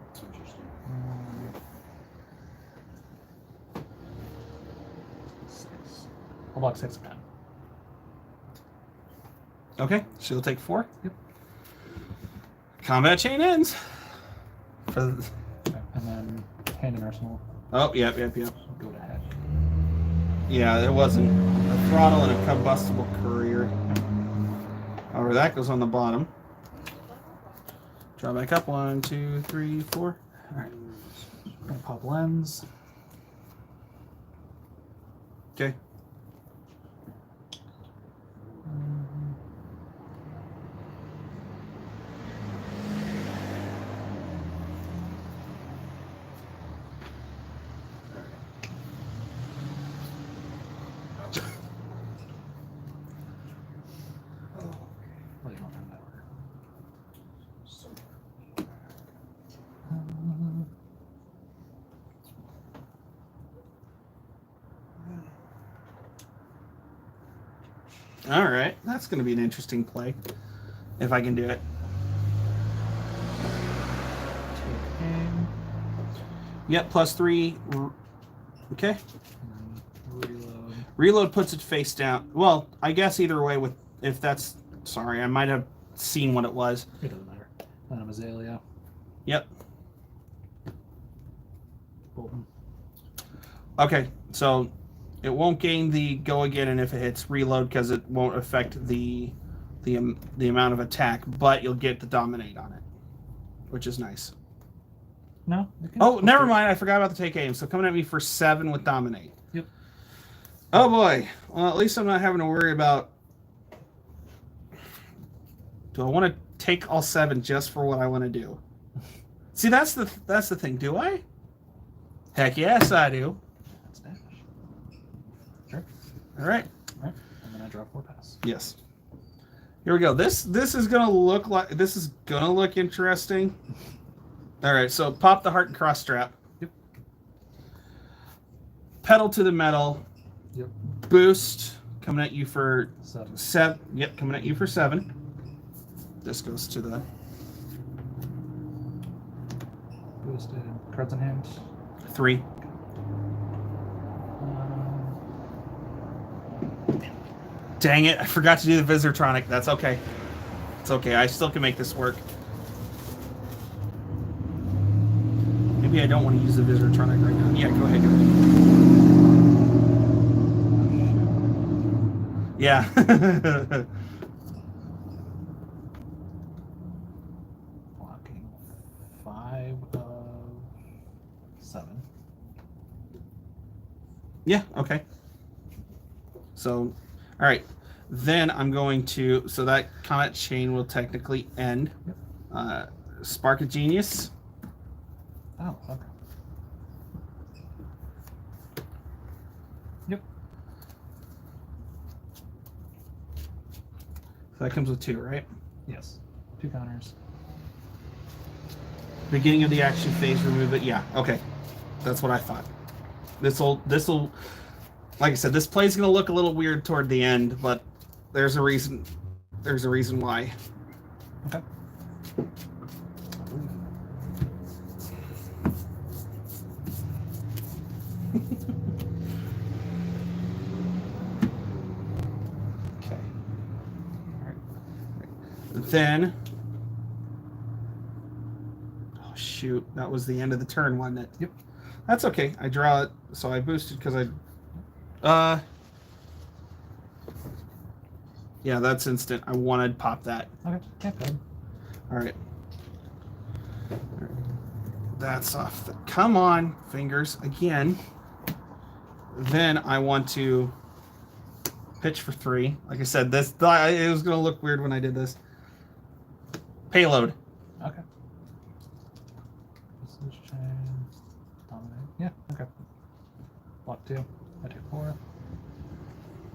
That's interesting. 6. I'll block 6 again. Okay, so you'll take 4. Yep. Combat chain ends. Okay, and then hand and arsenal. Oh, yep. Go to head. Yeah, there wasn't a throttle and a combustible courier. However, that goes on the bottom. Draw back up. 1, 2, 3, 4. All right. Gonna pop lens. Okay. Well, you don't have that order. All right. That's going to be an interesting play, if I can do it. Take aim. Yep. +3. Okay. And then reload. Reload puts it face down. Well, I guess either way. With if that's sorry, I might have seen what it was. It doesn't matter. Then I'm Azalea. Yep. Bolton. Okay. So it won't gain the go again, and if it hits reload, because it won't affect the amount of attack, but you'll get the dominate on it, which is nice. No. Oh, never mind. I forgot about the take aim. So coming at me for 7 with dominate. Yep. Oh boy. Well, at least I'm not having to worry about. Do I want to take all 7 just for what I want to do? See, that's the thing. Do I? Heck yes, I do. That's damage. Sure. All right. Alright. And then I draw 4 pass. Yes. Here we go. This is gonna look interesting. All right. So pop the heart and cross strap. Yep. Pedal to the metal. Yep. Boost coming at you for 7. 7. Yep, coming at you for 7. This goes to the Boosted. Cards in hand. 3. Dang it! I forgot to do the Visitronic. That's okay. It's okay. I still can make this work. Maybe I don't want to use the Visitronic right now. Yeah, go ahead. Yeah. Blocking 5 of 7. Yeah, okay. So, all right. Then I'm going to, so that combat chain will technically end. Yep. Spark of Genius. Oh, okay. Yep. So that comes with 2, right? Yes. 2 counters. Beginning of the action phase, remove it. Yeah, okay. That's what I thought. This'll, like I said, this play's gonna look a little weird toward the end, but there's a reason. There's a reason why. Okay. Okay. All right. Then. Oh shoot! That was the end of the turn, wasn't it? Yep. That's okay. I draw it, so I boosted because yeah, that's instant. I wanted to pop that. Okay, yeah, good. All right. That's off. Come on, fingers again. Then I want to pitch for 3. Like I said, it was going to look weird when I did this. Payload. Okay. Usage chain. Dominate. Yeah, okay. Block 2. I take 4. All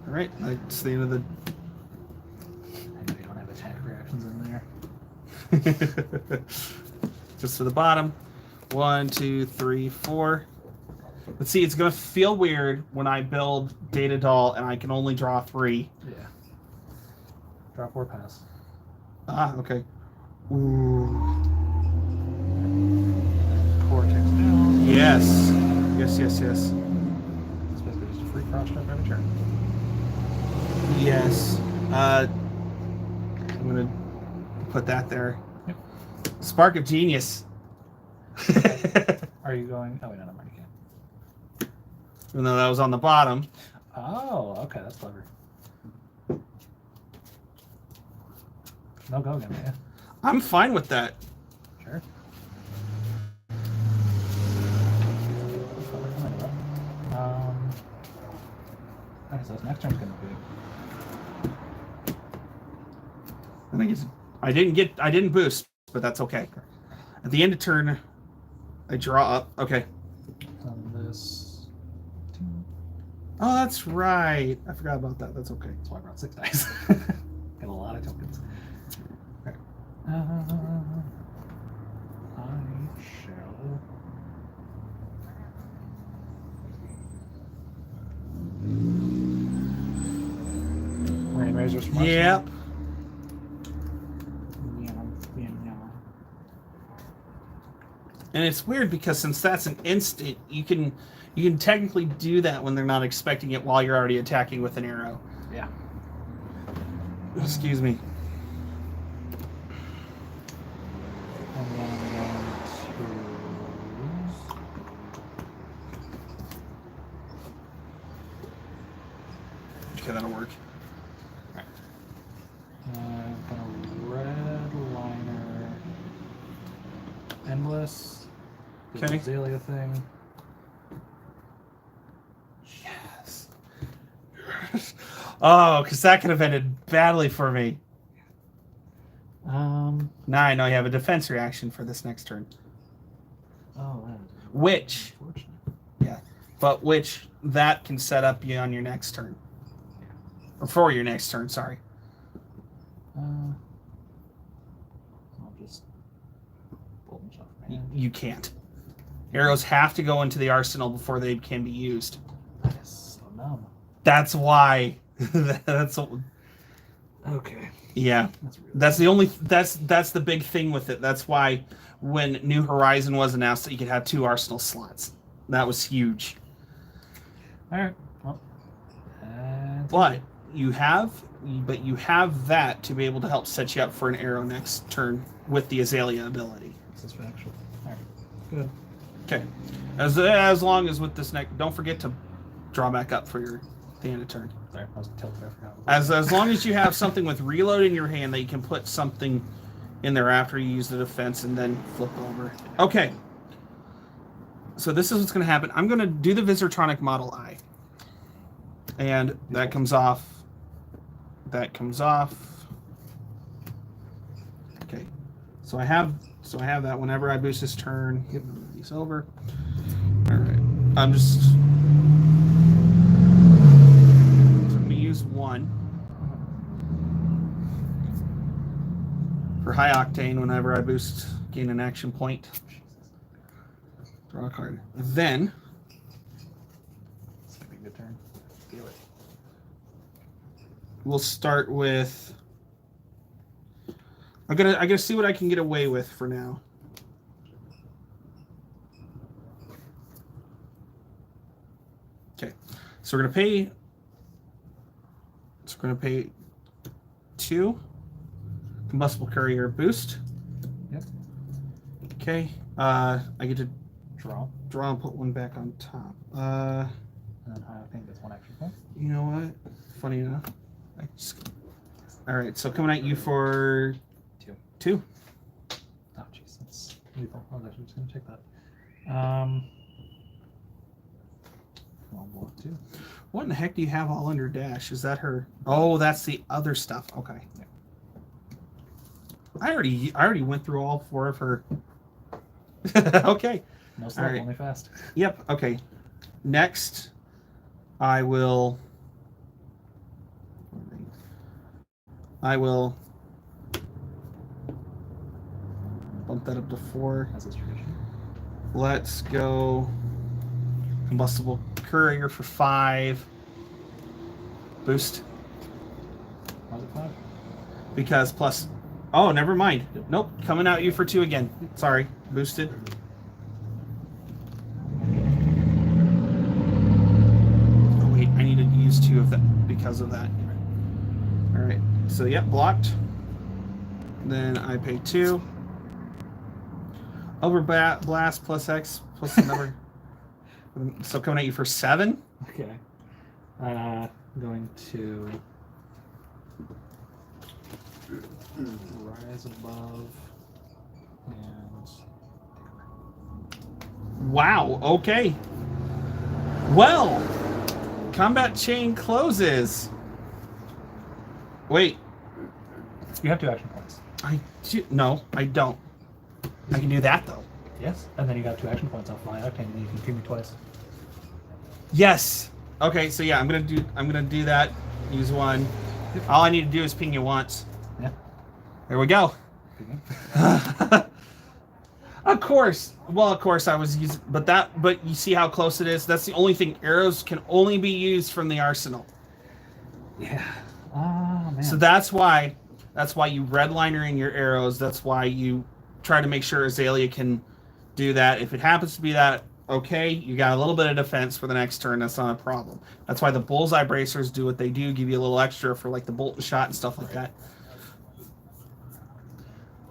right, that's the end of the. I know you don't have attack reactions in there. Just to the bottom. 1, 2, 3, 4. Let's see, it's going to feel weird when I build Data Doll and I can only draw 3. Yeah. Draw 4, pass. Ah, okay. Ooh. Cortex down. Yes. Yes, yes, yes. It's basically just a free cross strike every turn. Yes. I'm going to put that there. Yep. Spark of Genius. Are you going? Oh, wait, no, you can't. Even though that was on the bottom. Oh, okay, that's clever. No go again, yeah. I'm fine with that. Sure. Okay, so this next turn's gonna be. I didn't boost, but that's okay. At the end of turn, I draw up. Okay. On this. 2. Oh, that's right. I forgot about that. That's okay. That's why I brought 6 dice. Got a lot of tokens. Okay. I shall. Rain Razors from Yep. And it's weird because since that's an instant, you can technically do that when they're not expecting it while you're already attacking with an arrow. Yeah. Excuse me. And then I'm going to. Okay, that'll work. I'm gonna red liner. Endless. The Okay. Azalea thing. Yes. Oh, because that could have ended badly for me. Now I know you have a defense reaction for this next turn. Oh, that is Which, unfortunate. yeah, but which that can set up you on your next turn. Or for your next turn, sorry. I'll just pull them off my hand. You can't. Arrows have to go into the arsenal before they can be used. That is so dumb. That's why. That's Okay. yeah. That's really That's the big thing with it. That's why when New Horizon was announced that you could have 2 arsenal slots. That was huge. Alright. Well. But you have that to be able to help set you up for an arrow next turn with the Azalea ability. This is for actual. Alright. Good. Okay. As long as with this next, don't forget to draw back up for the end of turn. Sorry, I was tilted. I forgot. As long as you have something with reload in your hand that you can put something in there after you use the defense and then flip over. Okay. So this is what's going to happen. I'm going to do the Visitronic Model I. And that comes off. That comes off. Okay. So I have that whenever I boost this turn. Get these over. All right. I'm just going to use 1 for high octane whenever I boost, gain an action point. Draw a card. Then It's gonna be a good turn. Feel it. we'll start with. I gotta see what I can get away with for now. Okay, so we're gonna pay 2 combustible courier boost. Yep. Okay, I get to Draw. Draw and put one back on top. And then I think it's 1 action point. You know what? Funny enough. All right, so coming at you for 2. Oh, jeez, that's lethal. I was actually just going to take that. I'll block 2. What in the heck do you have all under dash? Is that her? Oh, that's the other stuff. Okay. Yeah. I already went through all 4 of her. Okay. No slow, All right. only fast. Yep. Okay. Next, I will bump that up to 4. As is tradition. Let's go combustible courier for 5. Boost. Why is it 5? Because plus. Oh, never mind. Nope. Coming at you for 2 again. Sorry. Boosted. Oh wait, I need to use 2 of that because of that. All right. So yep, blocked. Then I pay 2. Over blast plus X plus another. So coming at you for 7. Okay. Going to rise above and Wow. Okay. Well, combat chain closes. Wait. you have 2 action points. No, I don't. I can do that though. Yes, and then you got 2 action points off my octane, and you can kill me twice. Yes. Okay. So yeah, I'm gonna do that. Use 1. All I need to do is ping you once. Yeah. There we go. Of course. Well, of course I was using, but you see how close it is. That's the only thing. Arrows can only be used from the arsenal. Yeah. Oh man. So that's why you redliner in your arrows. That's why you try to make sure Azalea can do that. If it happens to be that, okay, you got a little bit of defense for the next turn. That's not a problem. That's why the bullseye bracers do what they do, give you a little extra for like the bolt and shot and stuff like that.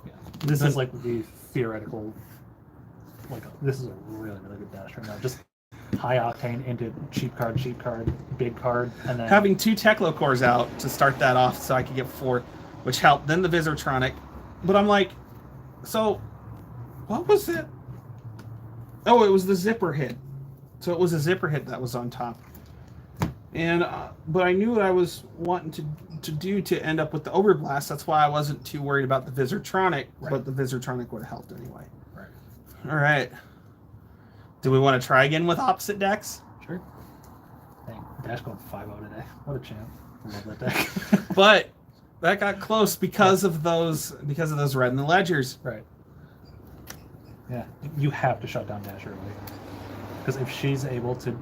Yeah. This is like the theoretical. This is a really good dash right now. Just high octane into cheap card, big card, and then Having 2 Techlo cores out to start that off so I could get 4, which helped. Then the Visortronic. But I'm like, so what was it? Oh, it was the zipper hit. So it was a zipper hit that was on top. And but I knew what I was wanting to do to end up with the overblast. That's why I wasn't too worried about the Visortronic, Right. but the Visortronic would have helped anyway. Right. All right. Do we want to try again with opposite decks? Sure. Dang, Dash going 5-0 today. What a champ. I love that deck. But that got close because of those red in the ledgers. Right. Yeah, you have to shut down Dash early. Because if she's able to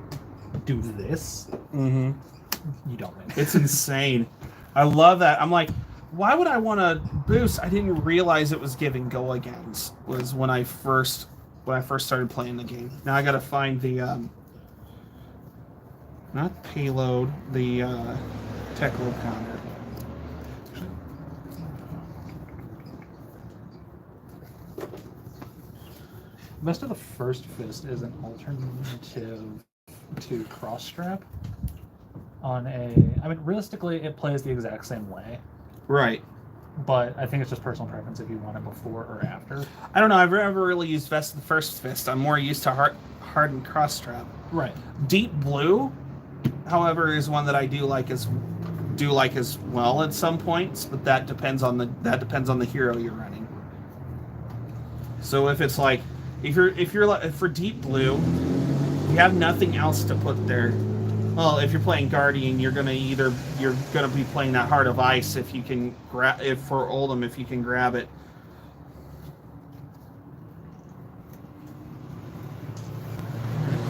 do this, Mm-hmm. you don't win. It's insane. I love that. I'm like, why would I want to boost? I didn't realize it was giving go agains. Was when I first started playing the game. Now I got to find the not payload, the tech load counter. Most of the first fist is an alternative to cross strap. I mean, realistically, it plays the exact same way, Right. but I think it's just personal preference if you want it before or after. I don't know. I've never really used the first fist. I'm more used to hardened cross strap. Right. Deep blue, however, is one that I do like as well at some points, but that depends on the hero you're running. So if it's like if for deep blue, you have nothing else to put there. Well, if you're playing Guardian, you're gonna be playing that Heart of Ice if you can grab it for Oldham if you can grab it.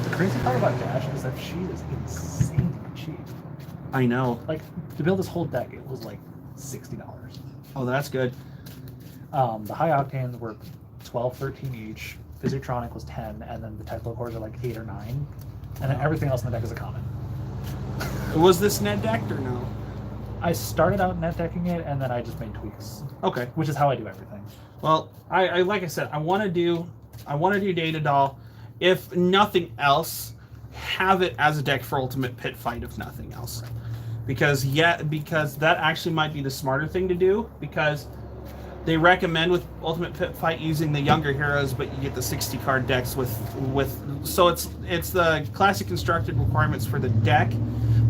The crazy part about Dash is that she is insanely cheap. I know. Like, to build this whole deck, it was like $60. Oh, that's good. The high octanes were 12, 13 each. Physitronic was 10, and then the Techlo cores are like 8 or 9. And then everything else in the deck is a common. Was this net decked or no? I started out net decking it, and then I just made tweaks, Okay. which is how I do everything. Well, I like I said, I want to do Data Doll, if nothing else, have it as a deck for Ultimate Pit Fight, if nothing else. Because that actually might be the smarter thing to do, because they recommend with Ultimate Pit Fight using the younger heroes, but you get the 60 card decks with so it's the classic constructed requirements for the deck,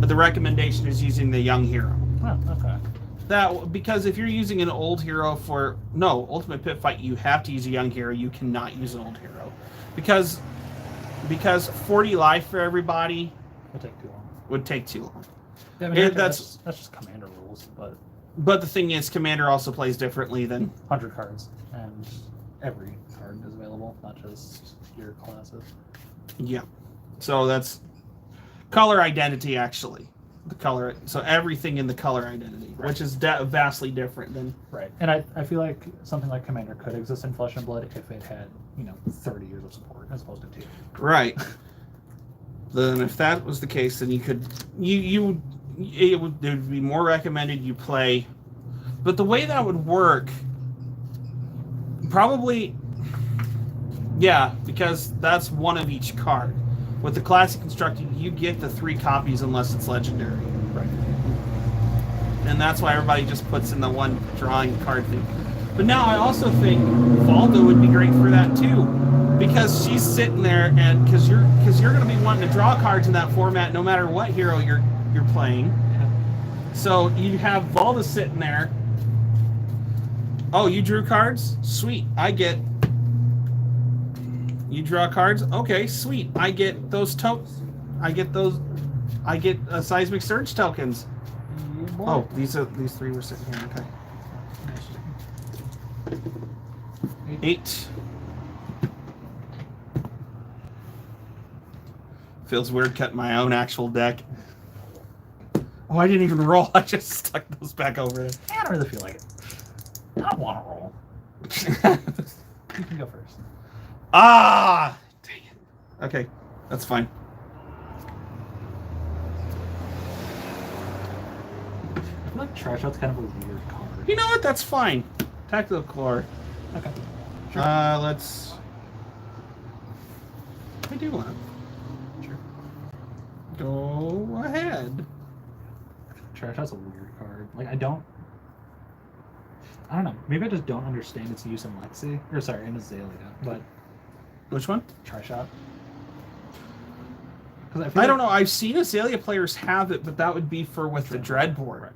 but the recommendation is using the young hero. Oh, okay. That, because if you're using an old hero for Ultimate Pit Fight, you have to use a young hero. You cannot use an old hero, because 40 life for everybody It'll take too long. would take too long. Yeah, I mean, that's just commander rules, but the thing is, Commander also plays differently than 100 cards, and every card is available, not just your classes. yeah. So that's color identity, actually. The color, so everything in the color identity, Right. which is vastly different than Right, and I feel like something like Commander could exist in Flesh and Blood if it had 30 years of support as opposed to 2. right. Then if that was the case, then it would be more recommended you play. But the way that would work, probably, yeah, because that's one of each card. With the classic constructed, you get the 3 copies unless it's legendary. Right. And that's why everybody just puts in the one drawing card thing. But now I also think Valda would be great for that too, because she's sitting there, and because you're going to be wanting to draw cards in that format no matter what hero you're playing. Yeah. So you have Valda sitting there. Oh, you drew cards? Sweet. You draw cards? Okay, sweet. I get those I get seismic surge tokens. Oh, these 3 were sitting here. Okay. 8. Feels weird cutting my own actual deck. Oh, I didn't even roll. I just stuck those back over it. I don't really feel like it. I want to roll. You can go first. Ah! Dang it. Okay, that's fine. I feel like Trash Out's kind of a weird card. You know what? That's fine. Tactical core. Okay. Sure. Let's. I do want. Sure. Go ahead. Trash Out's a weird card. Like, I don't know. Maybe I just don't understand its use in Lexi. Or, sorry, in Azalea. But Which one? Trash Out. I don't know. I've seen Azalea players have it, but that would be for with the Dread board. Right.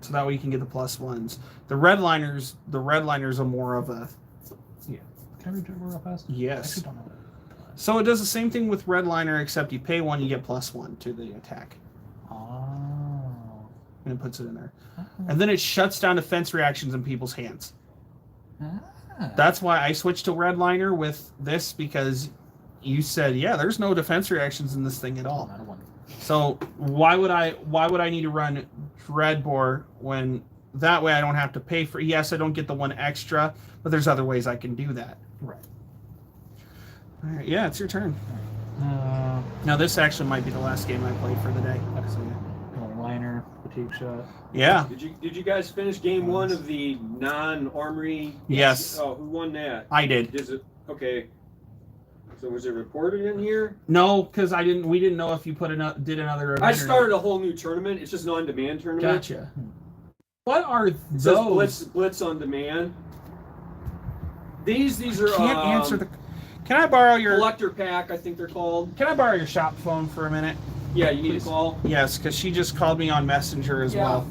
So that way you can get the +1s. The redliners are more of a. Yeah. Can I read Dread board real fast? Yes. I actually don't know that. So it does the same thing with redliner, except you pay 1, you get +1 to the attack. Oh. And it puts it in there. And then it shuts down defense reactions in people's hands. Ah. That's why I switched to redliner with this, because you said, yeah, there's no defense reactions in this thing at all. Not a one. So why would I need to run Dreadbore when that way I don't have to pay for? Yes, I don't get the 1 extra, but there's other ways I can do that. Right. All right, yeah, it's your turn. Uh, Now this actually might be the last game I played for the day. okay, so liner, fatigue shot. Yeah. Did you guys finish game 1 of the non-Armory? Yes. Oh, who won that? I did. Is it okay? So was it reported in here? No, because we didn't know if you did another event. I or not. started a whole new tournament. It's just an on-demand tournament. Gotcha. What are It says those? Blitz on demand. These are Can't answer the. Can I borrow your collector pack, I think they're called. Can I borrow your shop phone for a minute? Yeah, you need Please. to call. Yes, because she just called me on Messenger as Yeah. well.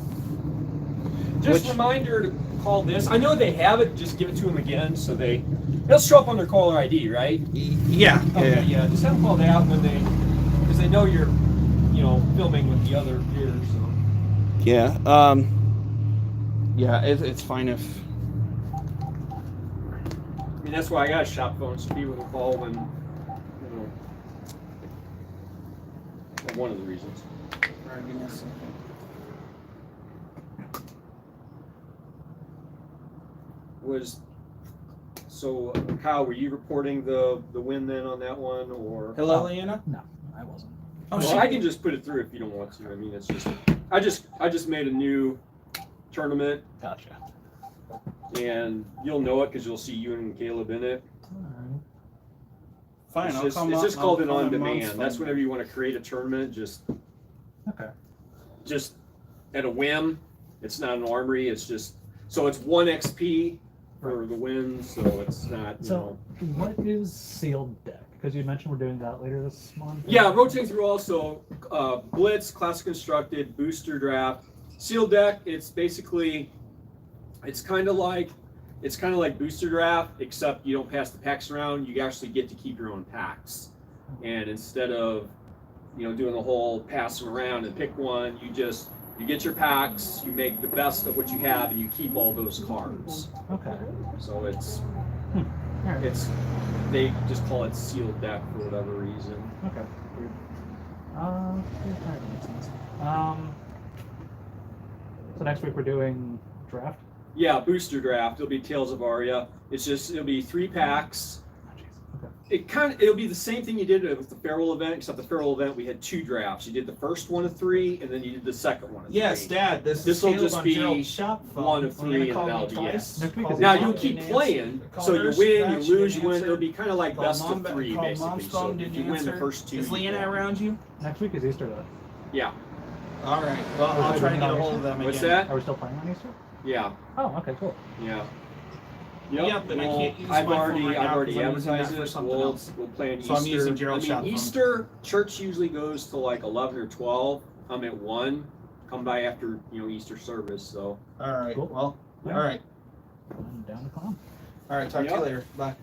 Just remind her to call this. I know they have it. Just give it to them again, so they'll show up on their caller ID, right? Yeah. Okay, yeah. Just have them call that when because they know you're, filming with the other here. So. Yeah. Yeah. It's fine if. I mean, that's why I got a shop phone, so people can call when, one of the reasons. All right, give me a second. So Kyle, were you reporting the win then on that one, or? Hello, Leanna. No, I wasn't. Oh, Well, I can just put it through if you don't want to. I mean, it's just I just made a new tournament, Gotcha. and you'll know it because you'll see you and Caleb in it. Alright. Fine, It's I'll just, come it's up- just called I'll an come on on demand. Mom's That's phone. whenever you want to create a tournament, just Okay. at a whim. It's not an armory. It's just so it's 1 XP for the win. So it's not. You know. So, what is sealed deck? Because you mentioned we're doing that later this month. Yeah, rotating through also Blitz, Classic Constructed, Booster Draft, Sealed Deck. It's basically, it's kind of like Booster Draft, except you don't pass the packs around. You actually get to keep your own packs, and instead of doing the whole pass them around and pick one, you get your packs, you make the best of what you have, and you keep all those cards. Okay. So it's All right. it's they just call it Sealed Deck for whatever reason. Okay. Weird. That makes sense. So next week we're doing draft. Yeah, Booster Draft. It'll be Tales of Aria. It'll be 3 packs. Oh, jeez. Okay. It'll be the same thing you did with the Feral event, except the Feral event we had 2 drafts. You did the first one of 3, and then you did the second one of 3. Yes, Dad. This This'll is Caleb just on be Gerald's shop phone. 1 of Are you 3, gonna and call that'll me be twice? it. Next week is Now Easter. you'll keep playing, so you win, you lose, you win. It'll be kind of like Call best Mom of 3, call basically. Mom's So phone, if did you you win the answer? first 2, Is you Leanna win. around you? Next week is Easter though. Yeah. All right. Well, I'll try to get a hold of them again. What's that? Are we still playing on Easter? Yeah. Oh, okay, cool. Yeah. Yep, and I can't use I've my phone already, right I've now already 'cause I'm using that advertised for it. something else. We'll play on So Easter. I'm using Gerald's shop phone. Easter church usually goes to like 11 or 12. I'm at 1. Come by after Easter service. So All right. Cool. Well, Yeah. all right. I'm down to clown. All right. Talk to you Yep. later. Bye.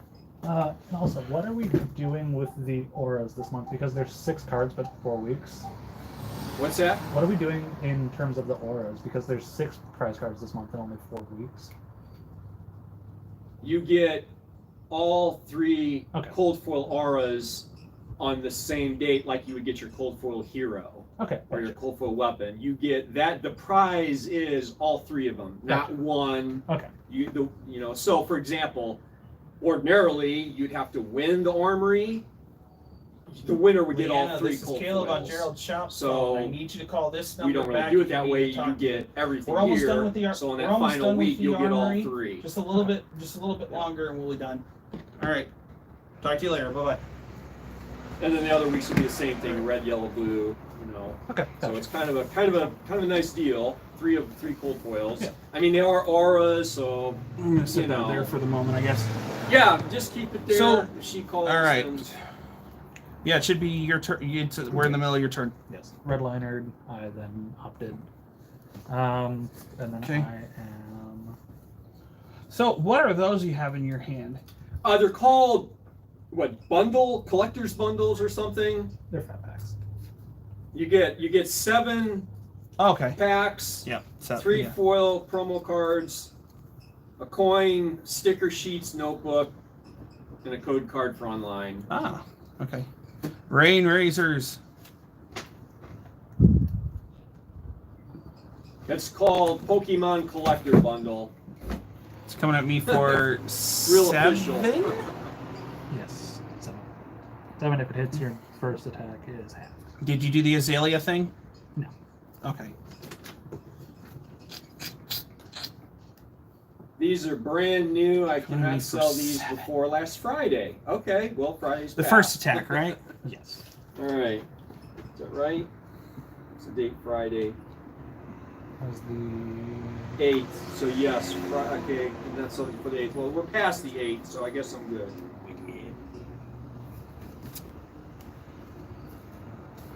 And also, what are we doing with the auras this month? Because there's 6 cards, but 4 weeks. what's that? What are we doing in terms of the auras? Because there's 6 prize cards this month and only 4 weeks. You get all 3 Okay. cold foil auras on the same date, like you would get your cold foil hero Okay. or your Gotcha. cold foil weapon. You get that. The prize is all 3 of them, not Gotcha. one. Okay. So for example, ordinarily you'd have to win the armory. The winner would get all Leanna, 3 this is cold Caleb on foils. Gerald's shop So, phone. I need you to call this number We don't really back do it if that need way. to You talk to me. get everything We're almost here. done with the So on we're that almost final done with week, the you'll get all armory. 3. Just a little bit longer, and we'll be done. All right. Talk to you later. Bye bye. And then the other weeks will be the same thing: red, yellow, blue. Okay. So Gotcha. it's kind of a nice deal. 3 cold foils. Yeah. I mean, they are auras, so I'm gonna sit know. there for the moment, I guess. yeah, just keep it there. So, if she calls. all right. and- Yeah, it should be your turn. We're in the middle of your turn. Yes. Redlinered. I then opted. And then Okay. I am. So, what are those you have in your hand? They're called collector's bundles or something. They're fat packs. You get 7 Okay. packs. Yeah. So, 3 yeah. foil promo cards, a coin, sticker sheets, notebook, and a code card for online. Ah. Okay. Rain razors. That's called Pokemon Collector Bundle. It's coming at me for Real 7. official. Yes. 7. 7 if it hits your first attack is half. Did you do the azalea thing? No. Okay. These are brand new. I Only cannot for sell these 7. before last Friday. Okay, well, Friday's The passed. first attack, right? Yes. All right. Is that right? It's the date Friday. As the 8th. So yes, okay, and that's something for the 8th. Well, we're past the 8th, so I guess I'm good.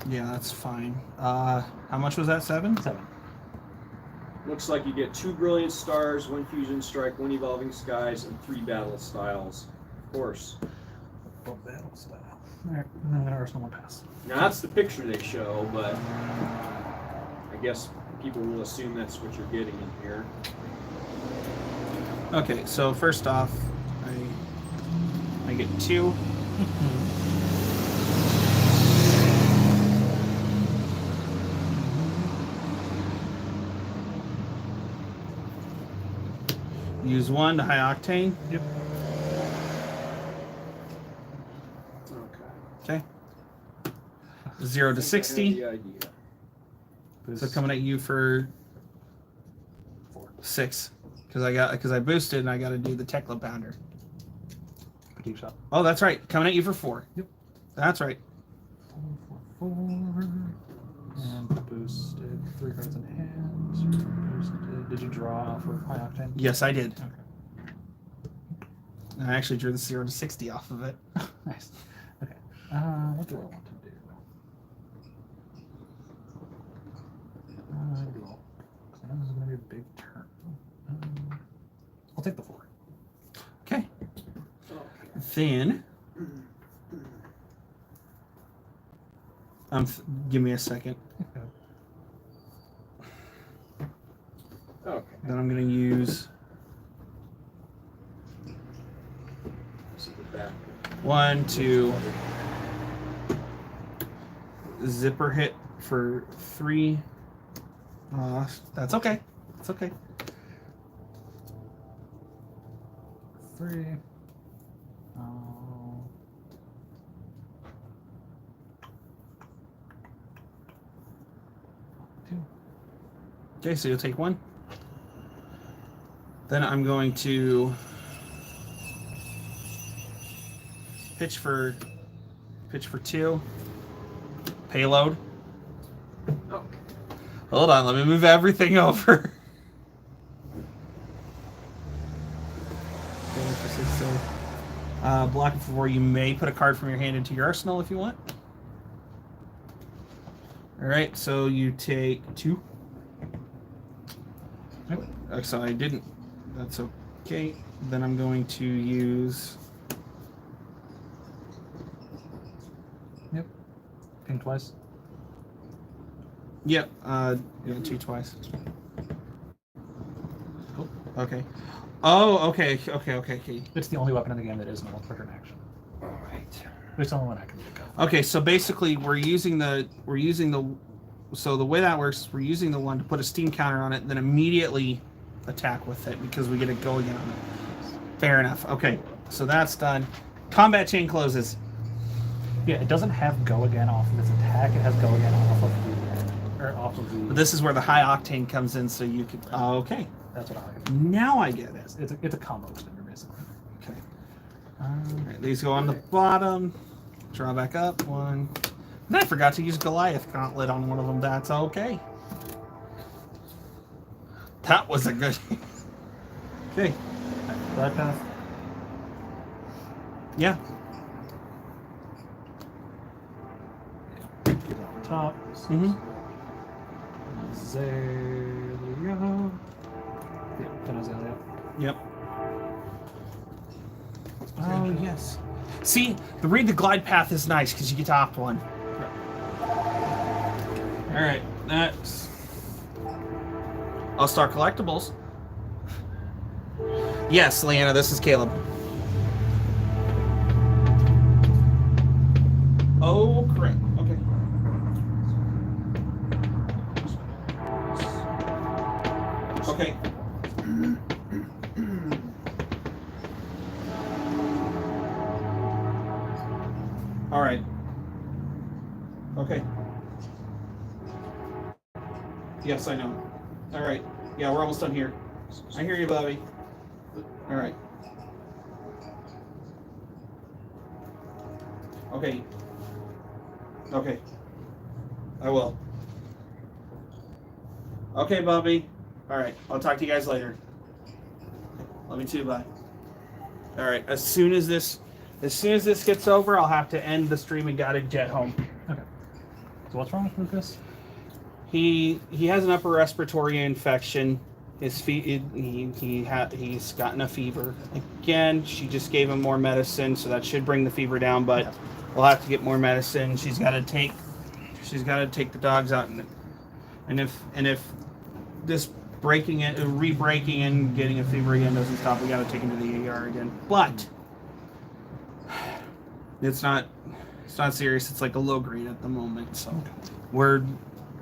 Yeah, that's fine. How much was that? 7? 7. Looks like you get 2 Brilliant Stars, 1 Fusion Strike, 1 Evolving Skies, and 3 Battle Styles. Of course. Or battle style. Alright, and then Arsenal will pass. Now that's the picture they show, but I guess people will assume that's what you're getting in here. Okay, so first off, I get 2. Use 1 to high octane. Yep. Okay. Okay. 0 to 60. The idea. So coming at you for 6, because I boosted and I got to do the Tekla Pounder. But Geek Shop. Oh, that's right. Coming at you for 4. Yep. That's right. 4, and boosted 3 cards in hand. Boosted. Did you draw off of High Octane? Yes, I did. Okay. I actually drew the 0 to 60 off of it. Nice. Okay. What do I want to do? I know this is going to be a big turn. I'll take the 4. Okay. Then, give me a second. Okay. Then I'm going to use This is the back. 1, 2, zipper hit for 3. That's okay. It's okay. 3. Okay, so you'll take 1. Then I'm going to pitch for 2. Payload. Okay. Hold on, let me move everything over. Block it for 4. You may put a card from your hand into your arsenal if you want. Alright, so you take 2. So I didn't. That's okay. Then I'm going to use... Yep. Ping twice. Yep, yeah, 2 twice. Cool. Okay. Oh, okay. It's the only weapon in the game that is no quick action. All right. It's the only one I can think of. Okay, so basically we're using the so the way that works is we're using the one to put a steam counter on it, then immediately attack with it because we get a go again on it. Fair enough. Okay, so that's done. Combat chain closes. Yeah, it doesn't have go again off of its attack. It has go again off of the But this is where the high octane comes in, so you could. Oh, okay. That's what I like. Now I get it. It's a combo extender basically. Okay. All right, these go on the bottom. Draw back up 1. And I forgot to use Goliath Gauntlet on one of them. That's okay. That was a good. Okay. Glide path. Yeah. Top. Mm-hmm. Azalea. Yeah, then Azalea. Yep. Oh yes. See, the read the glide path is nice because you get to opt 1. All right, that's Star Collectibles. Yes, Leanna, this is Caleb. Oh crap. Okay. Okay. All right. Okay. Yes, I know. All right. Yeah, we're almost done here. I hear you, Bobby. All right. Okay. Okay. I will. Okay, Bobby. All right. I'll talk to you guys later. Love you too. Bye. All right. As soon as this gets over, I'll have to end the stream and gotta jet home. Okay. So what's wrong with Lucas? He has an upper respiratory infection. His he's gotten a fever. Again, she just gave him more medicine, so that should bring the fever down. But we'll have to get more medicine. She's got to take the dogs out, and if this re-breaking and getting a fever again doesn't stop, we got to take him to the ER again. But it's not serious. It's like a low grade at the moment, so we're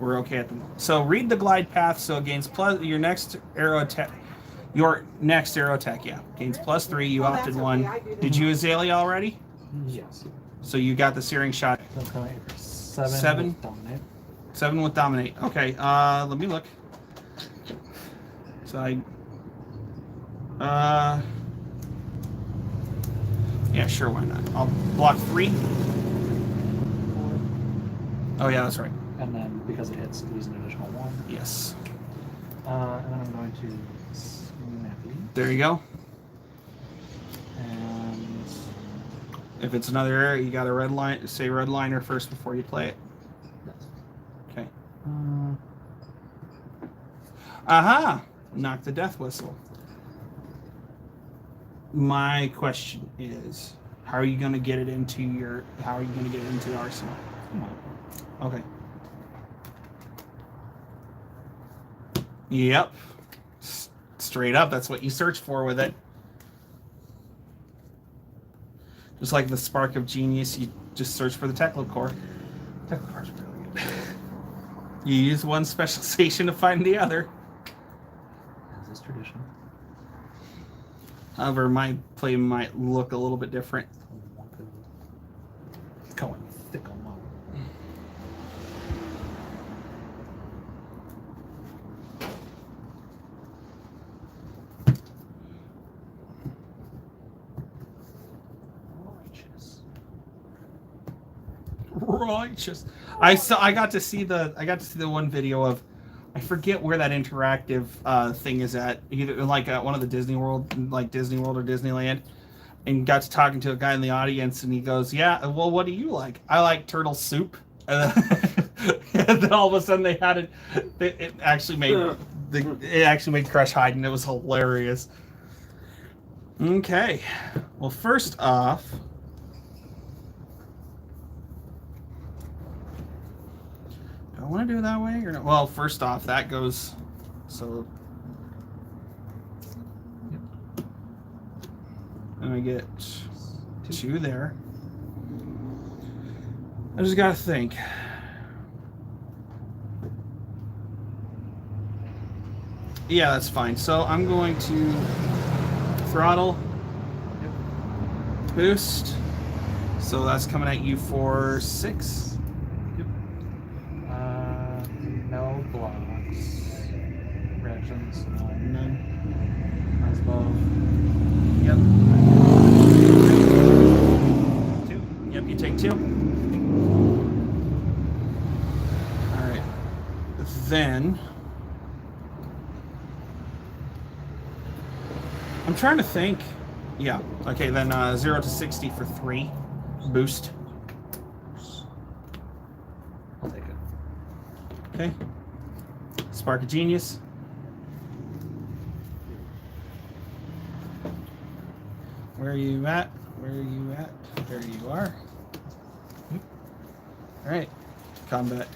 okay at the moment. So read the glide path. So it gains plus your next arrow attack. Your next arrow attack, yeah, gains +3. You opted 1. Did you Azalea already? Yes. So you got the searing shot. That's going 7. 7? With dominate. 7 with dominate. Okay. Let me look. So Yeah, sure, why not? I'll block 3. 4. Oh, yeah, that's right. And then because it hits, lose an additional 1. Yes. And then I'm going to Snappy. There you go. And If it's another area, you got a red line. Say red liner first before you play it. Okay. Aha! Knock the death whistle. My question is, how are you going to get it into your? How are you going to get it into the arsenal? Okay. Yep. Straight up, that's what you search for with it. Just like the spark of genius, you just search for the Tekla core. Tekla core's really good. You use one specialization to find the other. As is tradition. However, my play might look a little bit different. Going thick on mine. Righteous. I got to see the one video of, I forget where that interactive thing is at, either like one of the Disney World, like Disney World or Disneyland, and got to talking to a guy in the audience, and he goes, "Yeah, well, what do you like?" "I like turtle soup." And then all of a sudden they had it. It actually made Crush hide, and it was hilarious. Okay, well, first off. I want to do it that way or not? Well, first off, that goes so. Yep. And I get 2 there. I just gotta think. Yeah, that's fine. So I'm going to throttle, boost. So that's coming at you for 6. No blocks. Reactions. None. As above. Yep. 2. Yep, you take 2. Alright. Then I'm trying to think. Yeah. Okay, then 0 to 60 for 3. Boost. I'll take it. Okay. Spark of Genius. Where are you at? Where are you at? There you are. Alright. Combat.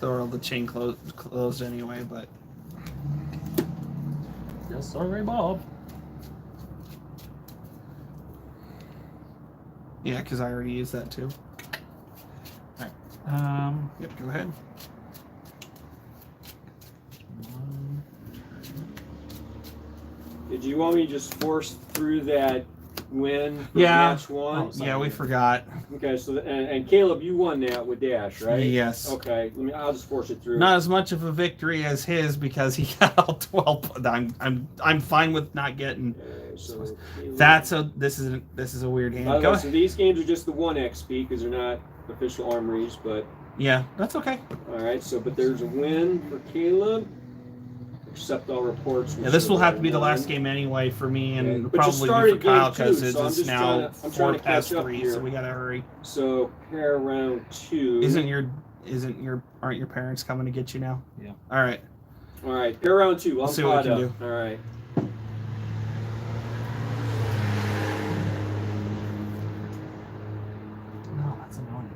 Though the chain closed anyway, but. Yes, sorry, Bob. Yeah, because I already used that too. Alright. Yep, go ahead. Did you want me to just force through that win for Yeah. match 1? Yeah, we forgot. Okay, so and Caleb, you won that with Dash, right? Yes. Okay, I'll just force it through. Not as much of a victory as his because he got all 12. I'm fine with not getting. Okay, so Caleb, This is a weird hand. By the Go way, ahead. so these games are just the 1 XP because they're not official armories, but Yeah, that's okay. all right. So, but there's a win for Caleb. Accept all reports. Yeah, this will have to be the last game anyway for me and Okay, but you probably for started Kyle game 2, because so I'm it's just now I'm 4 trying to past catch up 3, here. so we gotta hurry. So pair round 2. Aren't your parents coming to get you now? Yeah. All right. All right, pair round 2. I'm Let's see what we caught can up. All right. No, that's annoying.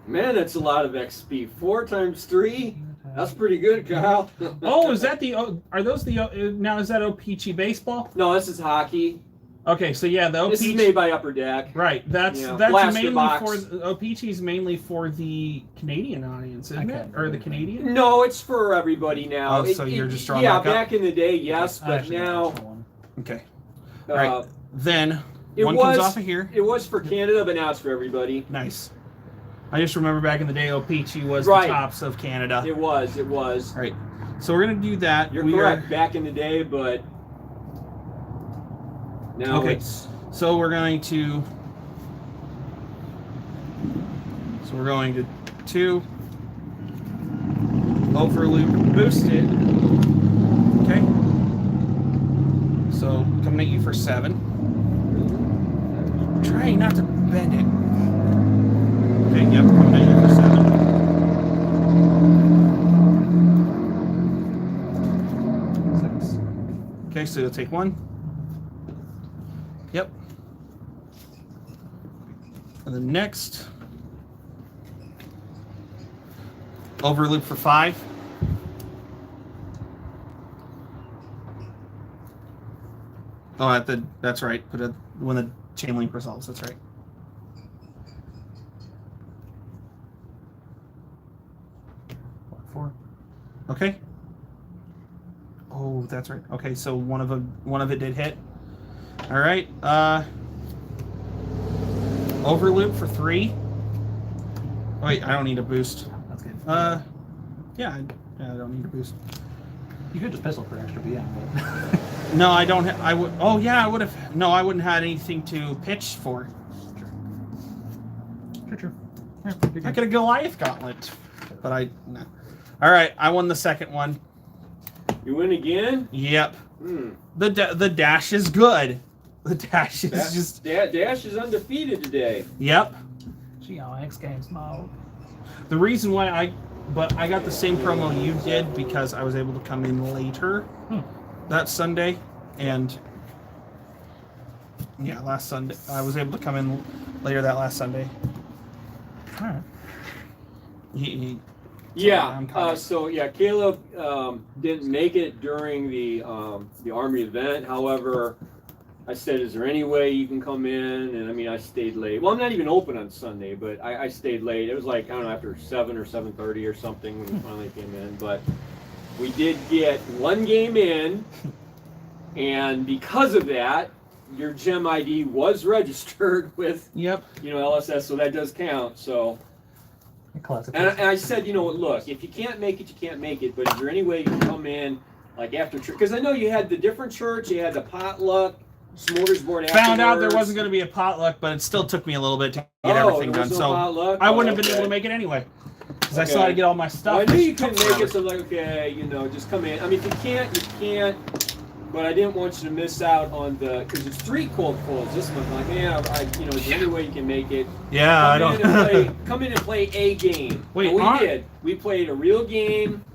Man, that's a lot of XP. 4 times 3. That's pretty good, Kyle. Oh, is that are those now is that O-Pee-Chee baseball? No, this is hockey. Okay, so yeah, the This is O-Pee-Chee. made by Upper Deck. Right, that's Blaster mainly box. for O-Pee-Chee's mainly for the Canadian audience, isn't it? Or the Canadian? No, it's for everybody now. Oh, so you're just drawing yeah, back up? back in the day, yes, but now Okay. All right. Then it one was comes off of here. It was for Canada, but now it's for everybody. Nice. I just remember back in the day, O-Pee-Chee was Right. the tops of Canada. It was. All right. So we're gonna do that. You're correct. Back in the day, but now Okay. it's So we're going to So we're going to 2. Overloop boosted. Okay. So coming at you for 7. Trying not to bend it. Okay, yep, coming at you for 7. 6. Okay, so you'll take 1. Yep. And then next. Overloop for 5. Oh, that's right. Put it when the chain link resolves. That's right. Four. Okay. Oh, that's right. Okay, so one of it did hit. All right. Overloop for 3. Wait, I don't need a boost. That's good. Yeah, I don't need a boost. You could just pistol for extra BM, but No, I don't. I would. Oh yeah, I would have. No, I wouldn't have had anything to pitch for. True. Yeah, I could have Goliath Gauntlet, but I. No. All right, I won the second one. You win again? Yep. Hmm. The dash is good. The dash is just. Dash is undefeated today. Yep. Gee, X Games mode. The reason why I got the same promo you did because I was able to come in later that Sunday, and yeah, last Sunday I was able to come in later that last Sunday. All right. So Caleb didn't make it during the Armory event. However, I said, is there any way you can come in? And I mean, I stayed late. Well, I'm not even open on Sunday, but I stayed late. It was like, I don't know, after 7 or 7:30 or something when we finally came in. But we did get one game in, and because of that, your gem ID was registered with LSS, so that does count. So. Classic. And I said, look, if you can't make it, you can't make it. But is there any way you can come in, like after church? Because I know you had the different church, you had the potluck, smorgasbord. Found out there wasn't going to be a potluck, but it still took me a little bit to get everything done. So potluck? I wouldn't have been able to make it anyway because I still had to get all my stuff. Well, I knew you couldn't make it, so I'm like, okay, just come in. I mean, if you can't, you can't. But I didn't want you to miss out on because it's 3 cold foils this month. I'm like, man, is there any way you can make it? Yeah, I don't. Come in and play a game. Wait, we did. We played a real game,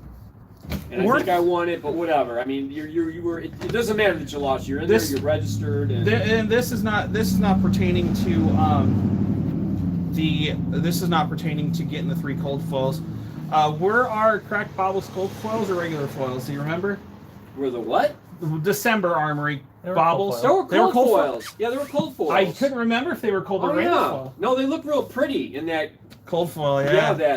and I think I won it. But whatever. I mean, you were. It doesn't matter that you lost. You're in there. You're registered. And this is not pertaining to This is not pertaining to getting the 3 cold foils. Were our cracked baubles cold foils or regular foils? Do you remember? Were the what? December Armory They were baubles. cold They were cold foils. Yeah, they were cold foils. I couldn't remember if they were cold or regular foil. No, they look real pretty in that cold foil. Yeah, they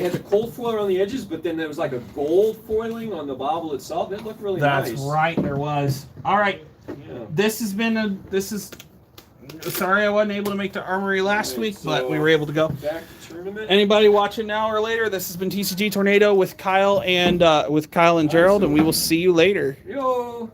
had the cold foil around the edges, but then there was like a gold foiling on the bauble itself. It looked really nice. That's right, there was. All right, this has been sorry I wasn't able to make the Armory last week, but we were able to go. Back to tournament. Anybody watching now or later, this has been TCG Tornado with Kyle and Gerald, and we will see you later. Yo.